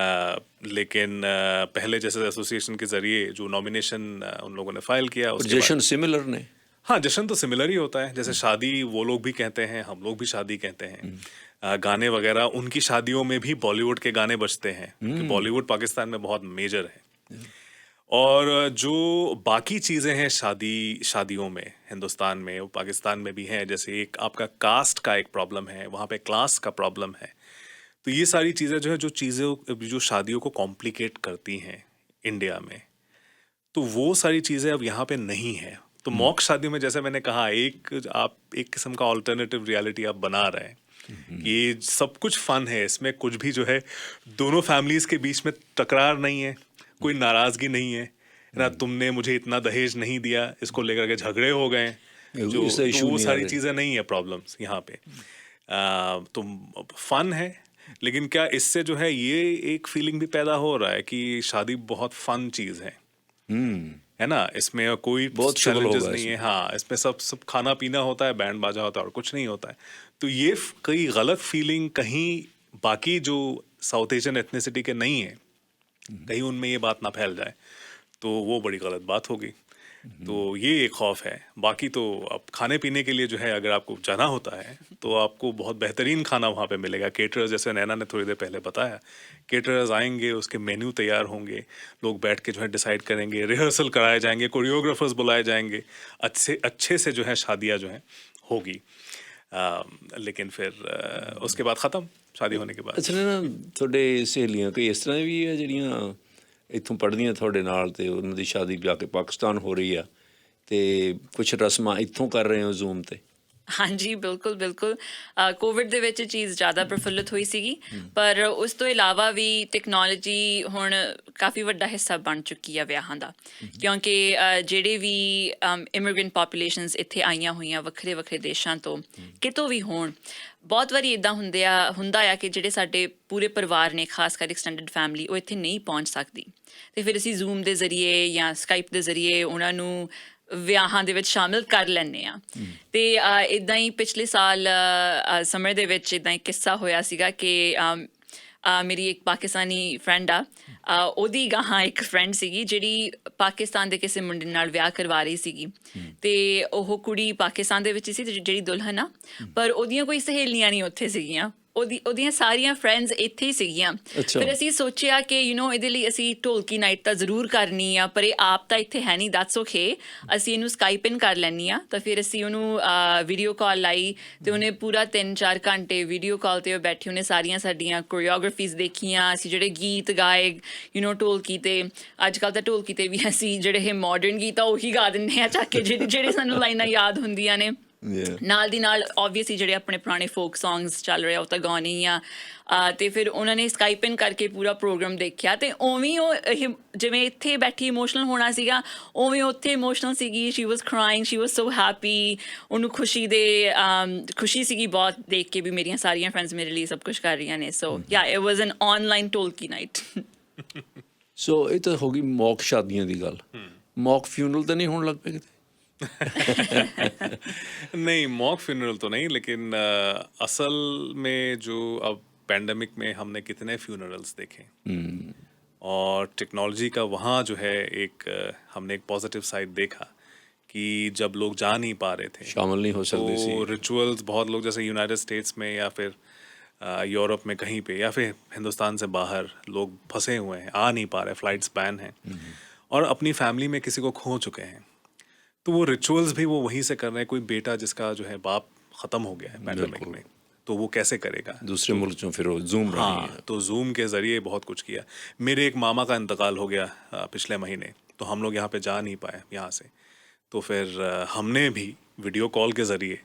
लेकिन पहले जैसे एसोसिएशन के ज़रिए जो नॉमिनेशन उन लोगों ने फाइल किया उसके बाद-
जश्न सिमिलर ने।
हाँ, जश्न तो सिमिलर ही होता है, जैसे शादी वो लोग भी कहते हैं, हम लोग भी शादी कहते हैं। गाने वगैरह उनकी शादियों में भी बॉलीवुड के गाने बजते हैं क्योंकि बॉलीवुड पाकिस्तान में बहुत मेजर है। और जो बाकी चीज़ें हैं शादियों में हिंदुस्तान में वो पाकिस्तान में भी हैं, जैसे एक आपका कास्ट का एक प्रॉब्लम है, वहाँ पे क्लास का प्रॉब्लम है। तो ये सारी चीज़ें जो है जो शादियों को कॉम्प्लिकेट करती हैं इंडिया में, तो वो सारी चीज़ें अब यहाँ पे नहीं है। तो मॉक शादियों में जैसे मैंने कहा आप एक किस्म का ऑल्टरनेटिव रियलिटी आप बना रहे हैं। ये सब कुछ फन है, इसमें कुछ भी जो है दोनों फैमिलीज के बीच में तकरार नहीं है, कोई नाराजगी नहीं है ना, तुमने मुझे इतना दहेज नहीं दिया इसको लेकर के झगड़े हो गए, जो
इससे issue
तो वो
नहीं आ
सारी
रहे।
चीज़ें नहीं है प्रॉब्लम्स यहाँ पे। तो फन है, लेकिन क्या इससे जो है ये एक फीलिंग भी पैदा हो रहा है कि शादी बहुत फन चीज़ है ना, इसमें कोई
बहुत शुगल
challenges
होगा
नहीं है। हाँ, इसमें सब खाना पीना होता है, बैंड बाजा होता है और कुछ नहीं होता है। तो ये कई गलत फीलिंग कहीं बाकी जो साउथ एशियन एथनिसिटी के नहीं है, कहीं उनमें ये बात ना फैल जाए तो वो बड़ी गलत बात होगी। तो ये एक खौफ है। बाकी तो अब खाने पीने के लिए जो है अगर आपको जाना होता है तो आपको बहुत बेहतरीन खाना वहाँ पे मिलेगा। केटरर्स जैसे नैना ने थोड़ी देर पहले बताया, केटरर्स आएंगे, उसके मेन्यू तैयार होंगे, लोग बैठ के जो है डिसाइड करेंगे, रिहर्सल कराए जाएंगे, कोरियोग्राफर्स बुलाए जाएंगे, अच्छे से जो है शादियाँ जो हैं होगी। लेकिन फिर उसके बाद ख़त्म, शादी होने के बाद।
ਅੱਛਾ ਨਾ, ਤੁਹਾਡੇ ਸਹੇਲੀਆਂ ਕੋਈ ਇਸ ਤਰ੍ਹਾਂ ਵੀ ਹੈ ਜਿਹੜੀਆਂ ਇੱਥੋਂ ਪੜ੍ਹਦੀਆਂ ਤੁਹਾਡੇ ਨਾਲ ਤੇ ਉਹਨਾਂ ਦੀ ਸ਼ਾਦੀ ਜਾ ਕੇ ਪਾਕਿਸਤਾਨ ਹੋ ਰਹੀ ਆ ਤੇ ਕੁਝ ਰਸਮਾਂ ਇੱਥੋਂ ਕਰ ਰਹੇ ਹੋ ਜ਼ੂਮ ਤੇ?
ਹਾਂਜੀ, ਬਿਲਕੁਲ ਬਿਲਕੁਲ। ਕੋਵਿਡ ਦੇ ਵਿੱਚ ਚੀਜ਼ ਜ਼ਿਆਦਾ ਪ੍ਰਫੁੱਲਿਤ ਹੋਈ ਸੀਗੀ, ਪਰ ਉਸ ਤੋਂ ਇਲਾਵਾ ਵੀ ਟੈਕਨੋਲੋਜੀ ਹੁਣ ਕਾਫੀ ਵੱਡਾ ਹਿੱਸਾ ਬਣ ਚੁੱਕੀ ਆ ਵਿਆਹਾਂ ਦਾ, ਕਿਉਂਕਿ ਜਿਹੜੇ ਵੀ ਇਮੀਗ੍ਰੈਂਟ ਪਾਪੂਲੇਸ਼ਨਸ ਇੱਥੇ ਆਈਆਂ ਹੋਈਆਂ ਵੱਖਰੇ ਵੱਖਰੇ ਦੇਸ਼ਾਂ ਤੋਂ ਕਿਤੋਂ ਵੀ ਹੋਣ, ਬਹੁਤ ਵਾਰੀ ਇੱਦਾਂ ਹੁੰਦਾ ਆ ਕਿ ਜਿਹੜੇ ਸਾਡੇ ਪੂਰੇ ਪਰਿਵਾਰ ਨੇ, ਖਾਸ ਕਰ ਐਕਸਟੈਂਡਡ ਫੈਮਿਲੀ, ਉਹ ਇੱਥੇ ਨਹੀਂ ਪਹੁੰਚ ਸਕਦੀ, ਅਤੇ ਫਿਰ ਅਸੀਂ ਜ਼ੂਮ ਦੇ ਜ਼ਰੀਏ ਜਾਂ ਸਕਾਈਪ ਦੇ ਜ਼ਰੀਏ ਉਹਨਾਂ ਨੂੰ ਵਿਆਹਾਂ ਦੇ ਵਿੱਚ ਸ਼ਾਮਿਲ ਕਰ ਲੈਂਦੇ ਆ। ਤੇ ਇਦਾਂ ਹੀ ਪਿਛਲੇ ਸਾਲ ਸਮਰ ਦੇ ਵਿੱਚ ਇਦਾਂ ਇੱਕ ਕਿੱਸਾ ਹੋਇਆ ਸੀਗਾ ਕਿ ਮੇਰੀ ਇੱਕ ਪਾਕਿਸਤਾਨੀ ਫਰੈਂਡ ਆ, ਉਹਦੀ ਗਾਹਾਂ ਇੱਕ ਫਰੈਂਡ ਸੀਗੀ ਜਿਹੜੀ ਪਾਕਿਸਤਾਨ ਦੇ ਕਿਸੇ ਮੁੰਡੇ ਨਾਲ ਵਿਆਹ ਕਰਵਾ ਰਹੀ ਸੀਗੀ। ਤੇ ਉਹ ਕੁੜੀ ਪਾਕਿਸਤਾਨ ਦੇ ਵਿੱਚ ਹੀ ਸੀ ਤੇ ਜਿਹੜੀ ਦੁਲਹਨ ਆ, ਪਰ ਉਹਦੀਆਂ ਕੋਈ ਸਹੇਲੀਆਂ ਨਹੀਂ ਉੱਥੇ ਸੀਗੀਆਂ, ਉਹਦੀਆਂ ਸਾਰੀਆਂ ਫਰੈਂਡਸ ਇੱਥੇ ਹੀ ਸੀਗੀਆਂ। ਫਿਰ ਅਸੀਂ ਸੋਚਿਆ ਕਿ ਇਹਦੇ ਲਈ ਅਸੀਂ ਢੋਲਕੀ ਨਾਈਟ ਤਾਂ ਜ਼ਰੂਰ ਕਰਨੀ ਆ, ਪਰ ਇਹ ਆਪ ਤਾਂ ਇੱਥੇ ਹੈ ਨਹੀਂ, ਦੈਟਸ ਓਕੇ, ਅਸੀਂ ਇਹਨੂੰ ਸਕਾਈਪ ਇਨ ਕਰ ਲੈਂਦੀ ਆ। ਤਾਂ ਫਿਰ ਅਸੀਂ ਉਹਨੂੰ ਵੀਡੀਓ ਕਾਲ ਲਾਈ ਤੇ ਉਹਨੇ ਪੂਰਾ 3-4 ਘੰਟੇ ਵੀਡੀਓ ਕਾਲ ਤੇ ਬੈਠੀ ਉਹਨੇ ਸਾਰੀਆਂ ਸਾਡੀਆਂ ਕੋਰੀਓਗ੍ਰਾਫੀਜ਼ ਦੇਖੀਆਂ, ਅਸੀਂ ਜਿਹੜੇ ਗੀਤ ਗਾਏ ਢੋਲਕੀ ਤੇ। ਅੱਜ ਕੱਲ੍ਹ ਤਾਂ ਢੋਲਕੀ ਤੇ ਵੀ ਅਸੀਂ ਜਿਹੜੇ ਇਹ ਮਾਡਰਨ ਗੀਤ ਆ ਉਹੀ ਗਾ ਦਿੰਦੇ ਆ ਚੱਕ ਕੇ, ਜਿਹੜੇ ਸਾਨੂੰ ਲਾਈਨਾਂ ਯਾਦ ਹੁੰਦੀਆਂ ਨੇ। ਨਾਲ ਦੀ ਨਾਲ ਓਬਵੀਅਸਲੀ ਜਿਹੜੇ ਆਪਣੇ ਪੁਰਾਣੇ ਫੋਕ ਸੌਂਗਸ ਚੱਲ ਰਹੇ ਆ ਉਹ ਤਾਂ ਗਾਉਣੇ ਹੀ ਆ। ਤੇ ਫਿਰ ਉਹਨਾਂ ਨੇ ਸਕਾਈਪ ਇਨ ਕਰਕੇ ਪੂਰਾ ਪ੍ਰੋਗਰਾਮ ਦੇਖਿਆ ਤੇ ਉਵੇਂ ਉਹ ਜਿਵੇਂ ਇੱਥੇ ਬੈਠੀ ਇਮੋਸ਼ਨਲ ਹੋਣਾ ਸੀਗਾ ਉਵੇਂ ਉੱਥੇ ਇਮੋਸ਼ਨਲ ਸੀਗੀ। ਸ਼ੀ ਵਾਜ਼ ਕ੍ਰਾਈਂਗ, ਸ਼ੀ ਵਾਜ਼ ਸੋ ਹੈਪੀ। ਉਹਨੂੰ ਖੁਸ਼ੀ ਸੀਗੀ ਬਹੁਤ ਦੇਖ ਕੇ ਵੀ ਮੇਰੀਆਂ ਸਾਰੀਆਂ ਫਰੈਂਡਸ ਮੇਰੇ ਲਈ ਸਭ ਕੁਝ ਕਰ ਰਹੀਆਂ ਨੇ। ਸੋ ਯਾ ਇਟ ਵਾਜ਼ ਐਨ ਆਨਲਾਈਨ ਢੋਲਕੀ ਨਾਈਟ।
ਸੋ ਇਹ ਤਾਂ ਹੋ ਗਈ ਮੌਕ ਸ਼ਾਦੀਆਂ ਦੀ ਗੱਲ, ਮੌਕ ਫਿਊਨਰਲ ਤਾਂ ਨਹੀਂ ਹੋਣ ਲੱਗ ਪਏ ਕਿਤੇ?
नहीं, मॉक फ्यूनरल तो नहीं, लेकिन असल में जो अब पैंडेमिक में हमने कितने फ्यूनरल्स देखे और टेक्नोलॉजी का वहाँ जो है हमने एक पॉजिटिव साइड देखा कि जब लोग जा नहीं पा रहे थे,
शामिल नहीं हो सकते
तो
सी।
रिचुअल्स बहुत लोग जैसे यूनाइटेड स्टेट्स में या फिर यूरोप में कहीं पे या फिर हिंदुस्तान से बाहर लोग फंसे हुए हैं, आ नहीं पा रहे, फ्लाइट्स बैन हैं और अपनी फैमिली में किसी को खो चुके हैं, तो वो रिचुअल्स भी वो वहीं से कर रहे हैं। कोई बेटा जिसका जो है बाप ख़त्म हो गया है पैंडेमिक में, तो वो कैसे करेगा?
दूसरे मुल्क में फिर जूम रही है।
हाँ, तो जूम के ज़रिए बहुत कुछ किया। मेरे एक मामा का इंतकाल हो गया पिछले महीने, तो हम लोग यहाँ पे जा नहीं पाए यहाँ से, तो फिर हमने भी वीडियो कॉल के ज़रिए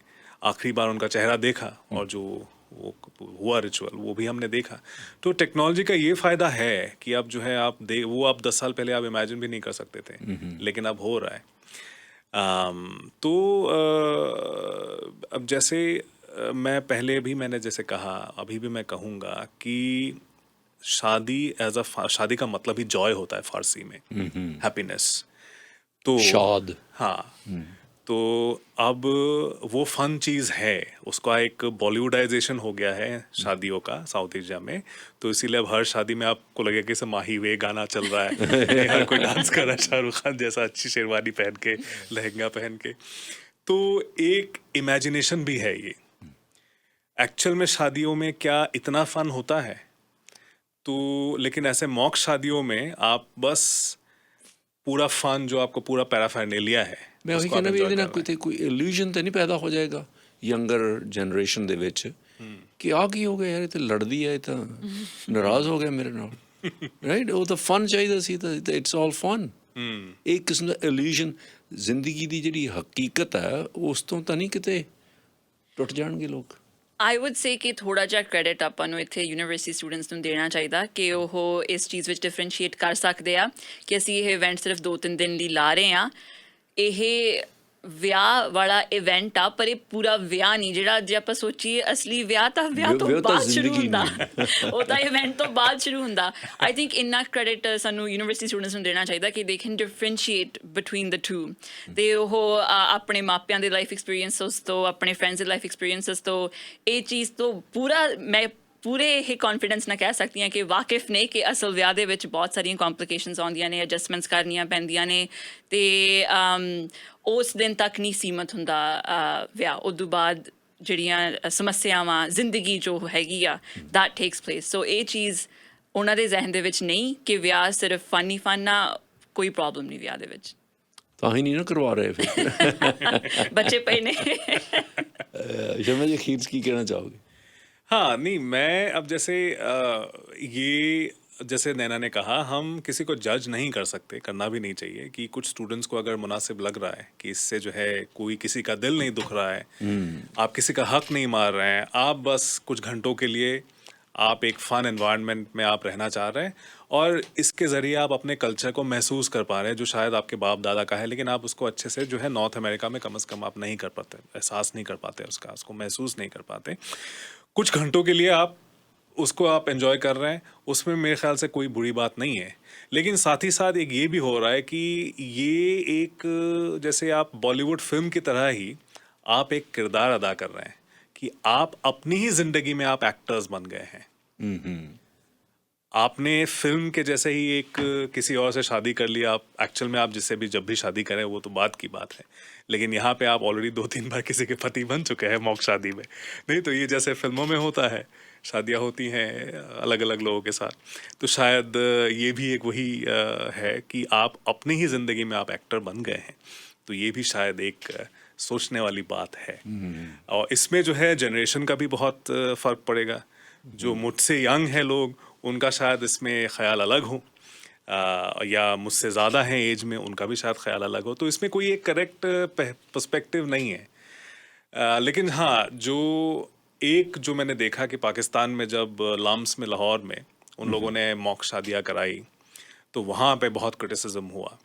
आखिरी बार उनका चेहरा देखा और जो वो हुआ रिचुअल वो भी हमने देखा। तो टेक्नोलॉजी का ये फ़ायदा है कि अब जो है वो आप 10 साल पहले आप इमेजिन भी नहीं कर सकते थे, लेकिन अब हो रहा है। तो अब जैसे मैं पहले भी मैंने जैसे कहा, अभी भी मैं कहूँगा कि शादी का मतलब ही जॉय होता है फ़ारसी में, हैप्पीनेस। तो
शाद,
हाँ, तो अब वो फन चीज़ है, उसका एक बॉलीवुडाइजेशन हो गया है शादियों का साउथ एशिया में, तो इसीलिए अब हर शादी में आपको लगेगा कि माही वे गाना चल रहा है हर कोई डांस कर रहा है शाहरुख खान जैसा अच्छी शेरवानी पहन के, लहंगा पहन के। तो एक इमेजिनेशन भी है ये। एक्चुअल में शादियों में क्या इतना फन होता है? तो लेकिन ऐसे मॉक शादियों में आप बस पूरा फन जो आपको पूरा पैराफर्नेलिया है,
ਮੈਂ ਉਹੀ ਕਹਿੰਦਾ ਵੀ ਇਹਦੇ ਨਾਲ ਕੋਈ ਇਲੂਜ਼ਨ ਤਾਂ ਨਹੀਂ ਪੈਦਾ ਹੋ ਜਾਏਗਾ ਯੰਗਰ ਜਨਰੇਸ਼ਨ ਦੇ ਵਿੱਚ ਕਿ ਆਹ ਕੀ ਹੋ ਗਿਆ ਯਾਰ, ਇਹ ਤਾਂ ਲੜਦੀ ਹੈ, ਇਹ ਤਾਂ ਨਾਰਾਜ਼ ਹੋ ਗਿਆ ਮੇਰੇ ਨਾਲ, ਰਾਈਟ? ਉਹ ਤਾਂ ਫਨ ਚਾਹੀਦਾ ਸੀ, ਤਾਂ ਇਟਸ ਆਲ ਫਨ। ਇੱਕ ਕਿਸਮ ਦਾ ਇਲੂਜ਼ਨ, ਜ਼ਿੰਦਗੀ ਦੀ ਜਿਹੜੀ ਹਕੀਕਤ ਹੈ ਉਸ ਤੋਂ ਤਾਂ ਨਹੀਂ ਕਿਤੇ ਟੁੱਟ ਜਾਣਗੇ ਲੋਕ।
ਆਈ ਵੁੱਡ ਸੇ ਕਿ ਥੋੜ੍ਹਾ ਜਿਹਾ ਕ੍ਰੈਡਿਟ ਆਪਾਂ ਨੂੰ ਇੱਥੇ ਯੂਨੀਵਰਸਿਟੀ ਸਟੂਡੈਂਟਸ ਨੂੰ ਦੇਣਾ ਚਾਹੀਦਾ ਕਿ ਉਹ ਇਸ ਚੀਜ਼ ਵਿੱਚ ਡਿਫਰੈਂਸ਼ੀਏਟ ਕਰ ਸਕਦੇ ਆ ਕਿ ਅਸੀਂ ਇਹ ਇਵੈਂਟ ਸਿਰਫ 2-3 ਦਿਨ ਲਈ ਲਾ ਰਹੇ ਹਾਂ। ਇਹ ਵਿਆਹ ਵਾਲਾ ਇਵੈਂਟ ਆ, ਪਰ ਇਹ ਪੂਰਾ ਵਿਆਹ ਨਹੀਂ। ਜਿਹੜਾ ਜੇ ਆਪਾਂ ਸੋਚੀਏ ਅਸਲੀ ਵਿਆਹ ਤਾਂ ਵਿਆਹ ਤੋਂ ਬਾਅਦ ਸ਼ੁਰੂ ਹੁੰਦਾ, ਉਹ ਤਾਂ ਇਵੈਂਟ ਤੋਂ ਬਾਅਦ ਸ਼ੁਰੂ ਹੁੰਦਾ। ਆਈ ਥਿੰਕ ਇੰਨਾ ਕ੍ਰੈਡਿਟ ਸਾਨੂੰ ਯੂਨੀਵਰਸਿਟੀ ਸਟੂਡੈਂਟਸ ਨੂੰ ਦੇਣਾ ਚਾਹੀਦਾ ਕਿ they can differentiate between the to. ਅਤੇ ਉਹ ਆਪਣੇ ਮਾਪਿਆਂ ਦੇ ਲਾਈਫ ਐਕਸਪੀਰੀਅੰਸਿਸ ਤੋਂ, ਆਪਣੇ ਫਰੈਂਡਸ ਦੇ ਲਾਈਫ ਐਕਸਪੀਰੀਅੰਸਿਸ ਤੋਂ, ਇਹ ਚੀਜ਼ ਤੋਂ ਮੈਂ ਪੂਰੇ ਇਹ ਕੌਨਫੀਡੈਂਸ ਨਾਲ ਕਹਿ ਸਕਦੀ ਹਾਂ ਕਿ ਵਾਕਿਫ ਨੇ ਕਿ ਅਸਲ ਵਿਆਹ ਦੇ ਵਿੱਚ ਬਹੁਤ ਸਾਰੀਆਂ ਕੰਪਲੀਕੇਸ਼ਨਸ ਆਉਂਦੀਆਂ ਨੇ, ਐਡਜਸਟਮੈਂਟਸ ਕਰਨੀਆਂ ਪੈਂਦੀਆਂ ਨੇ, ਅਤੇ ਉਸ ਦਿਨ ਤੱਕ ਨਹੀਂ ਸੀਮਤ ਹੁੰਦਾ ਵਿਆਹ। ਉਦੋਂ ਬਾਅਦ ਜਿਹੜੀਆਂ ਸਮੱਸਿਆਵਾਂ ਜ਼ਿੰਦਗੀ ਜੋ ਹੈਗੀ ਆ ਦੈਟ ਟੇਕਸ ਪਲੇਸ। ਸੋ ਇਹ ਚੀਜ਼ ਉਹਨਾਂ ਦੇ ਜ਼ਹਿਨ ਦੇ ਵਿੱਚ ਨਹੀਂ ਕਿ ਵਿਆਹ ਸਿਰਫ ਫਨ ਹੀ ਫਨ ਆ, ਕੋਈ ਪ੍ਰੋਬਲਮ ਨਹੀਂ ਵਿਆਹ ਦੇ ਵਿੱਚ।
ਤਾਂ ਹੀ ਨਹੀਂ ਨਾ ਕਰਵਾ ਰਹੇ ਫਿਰ
ਬੱਚੇ ਪਏ ਨੇ।
ਸ਼ਰਮਾ ਜੀ ਅਖੀਰ 'ਚ ਕੀ ਕਹਿਣਾ ਚਾਹੋਗੇ?
हाँ, नहीं, मैं अब जैसे ये जैसे नैना ने कहा, हम किसी को जज नहीं कर सकते, करना भी नहीं चाहिए कि कुछ स्टूडेंट्स को अगर मुनासिब लग रहा है कि इससे जो है कोई किसी का दिल नहीं दुख रहा है, आप किसी का हक नहीं मार रहे हैं, आप बस कुछ घंटों के लिए आप एक फ़न एनवायरनमेंट में आप रहना चाह रहे हैं और इसके ज़रिए आप अपने कल्चर को महसूस कर पा रहे हैं जो शायद आपके बाप दादा का है, लेकिन आप उसको अच्छे से जो है नॉर्थ अमेरिका में कम से कम आप नहीं कर पाते, एहसास नहीं कर पाते उसको महसूस नहीं कर पाते। कुछ घंटों के लिए आप उसको आप एंजॉय कर रहे हैं, उसमें मेरे ख्याल से कोई बुरी बात नहीं है। लेकिन साथ ही साथ एक ये भी हो रहा है कि ये एक जैसे आप बॉलीवुड फिल्म की तरह ही आप एक किरदार अदा कर रहे हैं कि आप अपनी ही जिंदगी में आप एक्टर्स बन गए हैं। आपने फिल्म के जैसे ही एक किसी और से शादी कर लिया, आप एक्चुअल में आप जिससे भी जब भी शादी करें वो तो बात की बात है, लेकिन यहाँ पे आप ऑलरेडी 2-3 बार किसी के पति बन चुके हैं मॉक शादी में। नहीं तो ये जैसे फिल्मों में होता है, शादियाँ होती हैं अलग अलग लोगों के साथ, तो शायद ये भी एक वही है कि आप अपनी ही ज़िंदगी में आप एक्टर बन गए हैं। तो ये भी शायद एक सोचने वाली बात है। और इसमें जो है जनरेशन का भी बहुत फ़र्क पड़ेगा। जो मुझसे यंग है लोग, उनका शायद इसमें ख्याल अलग हो, या मुझसे ज़्यादा हैं एज में, उनका भी शायद ख्याल अलग हो। तो इसमें कोई एक करेक्ट पर्सपेक्टिव नहीं है। लेकिन हाँ, जो मैंने देखा कि पाकिस्तान में जब लाम्स में, लाहौर में उन लोगों ने मॉक शादियाँ कराई, तो वहाँ पे बहुत क्रिटिसिज्म हुआ,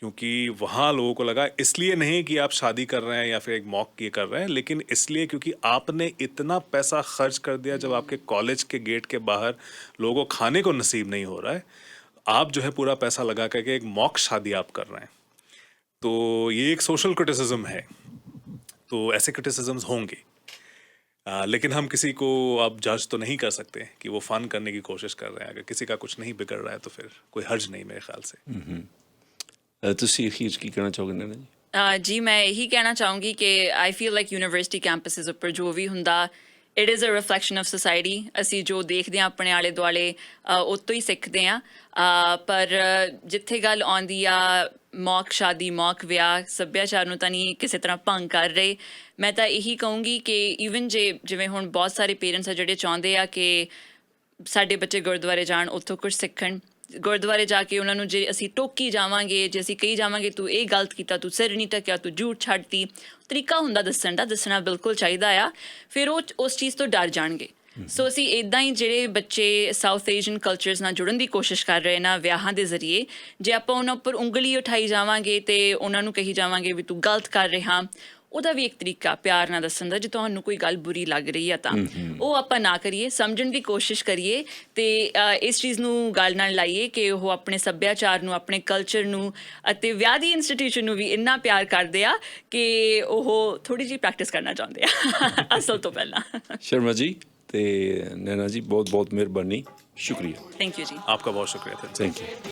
क्योंकि वहाँ लोगों को लगा, इसलिए नहीं कि आप शादी कर रहे हैं या फिर एक मॉक ये कर रहे हैं, लेकिन इसलिए क्योंकि आपने इतना पैसा खर्च कर दिया जब आपके कॉलेज के गेट के बाहर लोगों को खाने को नसीब नहीं हो रहा है, आप जो है पूरा पैसा लगा करके एक मॉक शादी आप कर रहे हैं। तो ये एक सोशल क्रिटिसिज्म है। तो ऐसे क्रिटिसिज्म्स होंगे, लेकिन हम किसी को अब जज तो नहीं कर सकते कि वो फन करने की कोशिश कर रहे हैं। अगर किसी का कुछ नहीं बिगड़ रहा है तो फिर कोई हर्ज नहीं मेरे ख्याल से।
ਤੁਸੀਂ ਅਖੀਰ 'ਚ ਕੀ ਕਹਿਣਾ ਚਾਹੋਗੇ ਨੈਣਾ ਜੀ?
ਜੀ ਮੈਂ ਇਹੀ ਕਹਿਣਾ ਚਾਹੂੰਗੀ ਕਿ I feel like university campuses ਉੱਪਰ ਜੋ ਵੀ ਹੁੰਦਾ, it is a reflection of society. ਅਸੀਂ ਜੋ ਦੇਖਦੇ ਹਾਂ ਆਪਣੇ ਆਲੇ ਦੁਆਲੇ ਉਹ ਤੋਂ ਹੀ ਸਿੱਖਦੇ ਹਾਂ। ਪਰ ਜਿੱਥੇ ਗੱਲ ਆਉਂਦੀ ਆ ਮੌਕ ਸ਼ਾਦੀ, ਮੌਕ ਵਿਆਹ, ਸੱਭਿਆਚਾਰ ਨੂੰ ਤਾਂ ਨਹੀਂ ਕਿਸੇ ਤਰ੍ਹਾਂ ਭੰਗ ਕਰ ਰਹੇ। ਮੈਂ ਤਾਂ ਇਹੀ ਕਹੂੰਗੀ ਕਿ ਈਵਨ ਜਿਵੇਂ ਹੁਣ ਬਹੁਤ ਸਾਰੇ ਪੇਰੈਂਟਸ ਆ ਜਿਹੜੇ ਚਾਹੁੰਦੇ ਆ ਕਿ ਸਾਡੇ ਬੱਚੇ ਗੁਰਦੁਆਰੇ ਜਾਣ, ਉੱਥੋਂ ਕੁਝ ਸਿੱਖਣ। ਗੁਰਦੁਆਰੇ ਜਾ ਕੇ ਉਹਨਾਂ ਨੂੰ ਜੇ ਅਸੀਂ ਟੋਕੀ ਜਾਵਾਂਗੇ, ਜੇ ਅਸੀਂ ਕਹੀ ਜਾਵਾਂਗੇ ਤੂੰ ਇਹ ਗਲਤ ਕੀਤਾ, ਤੂੰ ਸਿਰ ਨਹੀਂ ਢੱਕਿਆ, ਤੂੰ ਝੂਠ ਛੱਡਤੀ, ਤਰੀਕਾ ਹੁੰਦਾ ਦੱਸਣ ਦਾ, ਦੱਸਣਾ ਬਿਲਕੁਲ ਚਾਹੀਦਾ ਆ। ਫਿਰ ਉਹ ਉਸ ਚੀਜ਼ ਤੋਂ ਡਰ ਜਾਣਗੇ। ਸੋ ਅਸੀਂ ਇੱਦਾਂ ਹੀ ਜਿਹੜੇ ਬੱਚੇ ਸਾਊਥ ਏਸ਼ੀਅਨ ਕਲਚਰਸ ਨਾਲ ਜੁੜਨ ਦੀ ਕੋਸ਼ਿਸ਼ ਕਰ ਰਹੇ ਨਾ ਵਿਆਹਾਂ ਦੇ ਜ਼ਰੀਏ, ਜੇ ਆਪਾਂ ਉਹਨਾਂ ਉੱਪਰ ਉਂਗਲੀ ਉਠਾਈ ਜਾਵਾਂਗੇ ਅਤੇ ਉਹਨਾਂ ਨੂੰ ਕਹੀ ਜਾਵਾਂਗੇ ਵੀ ਤੂੰ ਗਲਤ ਕਰ ਰਿਹਾ, ਉਹਦਾ ਵੀ ਇੱਕ ਤਰੀਕਾ ਪਿਆਰ ਨਾਲ ਦੱਸਣ ਦਾ। ਜੇ ਤੁਹਾਨੂੰ ਕੋਈ ਗੱਲ ਬੁਰੀ ਲੱਗ ਰਹੀ ਆ ਤਾਂ ਉਹ ਆਪਾਂ ਨਾ ਕਰੀਏ, ਸਮਝਣ ਦੀ ਕੋਸ਼ਿਸ਼ ਕਰੀਏ ਅਤੇ ਇਸ ਚੀਜ਼ ਨੂੰ ਗੱਲ ਨਾਲ ਲਾਈਏ ਕਿ ਉਹ ਆਪਣੇ ਸੱਭਿਆਚਾਰ ਨੂੰ, ਆਪਣੇ ਕਲਚਰ ਨੂੰ ਅਤੇ ਵਿਆਹ ਦੀ ਇੰਸਟੀਟਿਊਸ਼ਨ ਨੂੰ ਵੀ ਇੰਨਾ ਪਿਆਰ ਕਰਦੇ ਆ ਕਿ ਉਹ ਥੋੜ੍ਹੀ ਜਿਹੀ ਪ੍ਰੈਕਟਿਸ ਕਰਨਾ ਚਾਹੁੰਦੇ ਆ ਅਸਲ ਤੋਂ ਪਹਿਲਾਂ।
ਸ਼ਰਮਾ ਜੀ ਤੇ ਨੈਣਾ ਜੀ, ਬਹੁਤ ਬਹੁਤ ਮਿਹਰਬਾਨੀ, ਸ਼ੁਕਰੀਆ।
ਥੈਂਕ ਯੂ ਜੀ।
आपका बहुत शुक्रिया।
Thank you.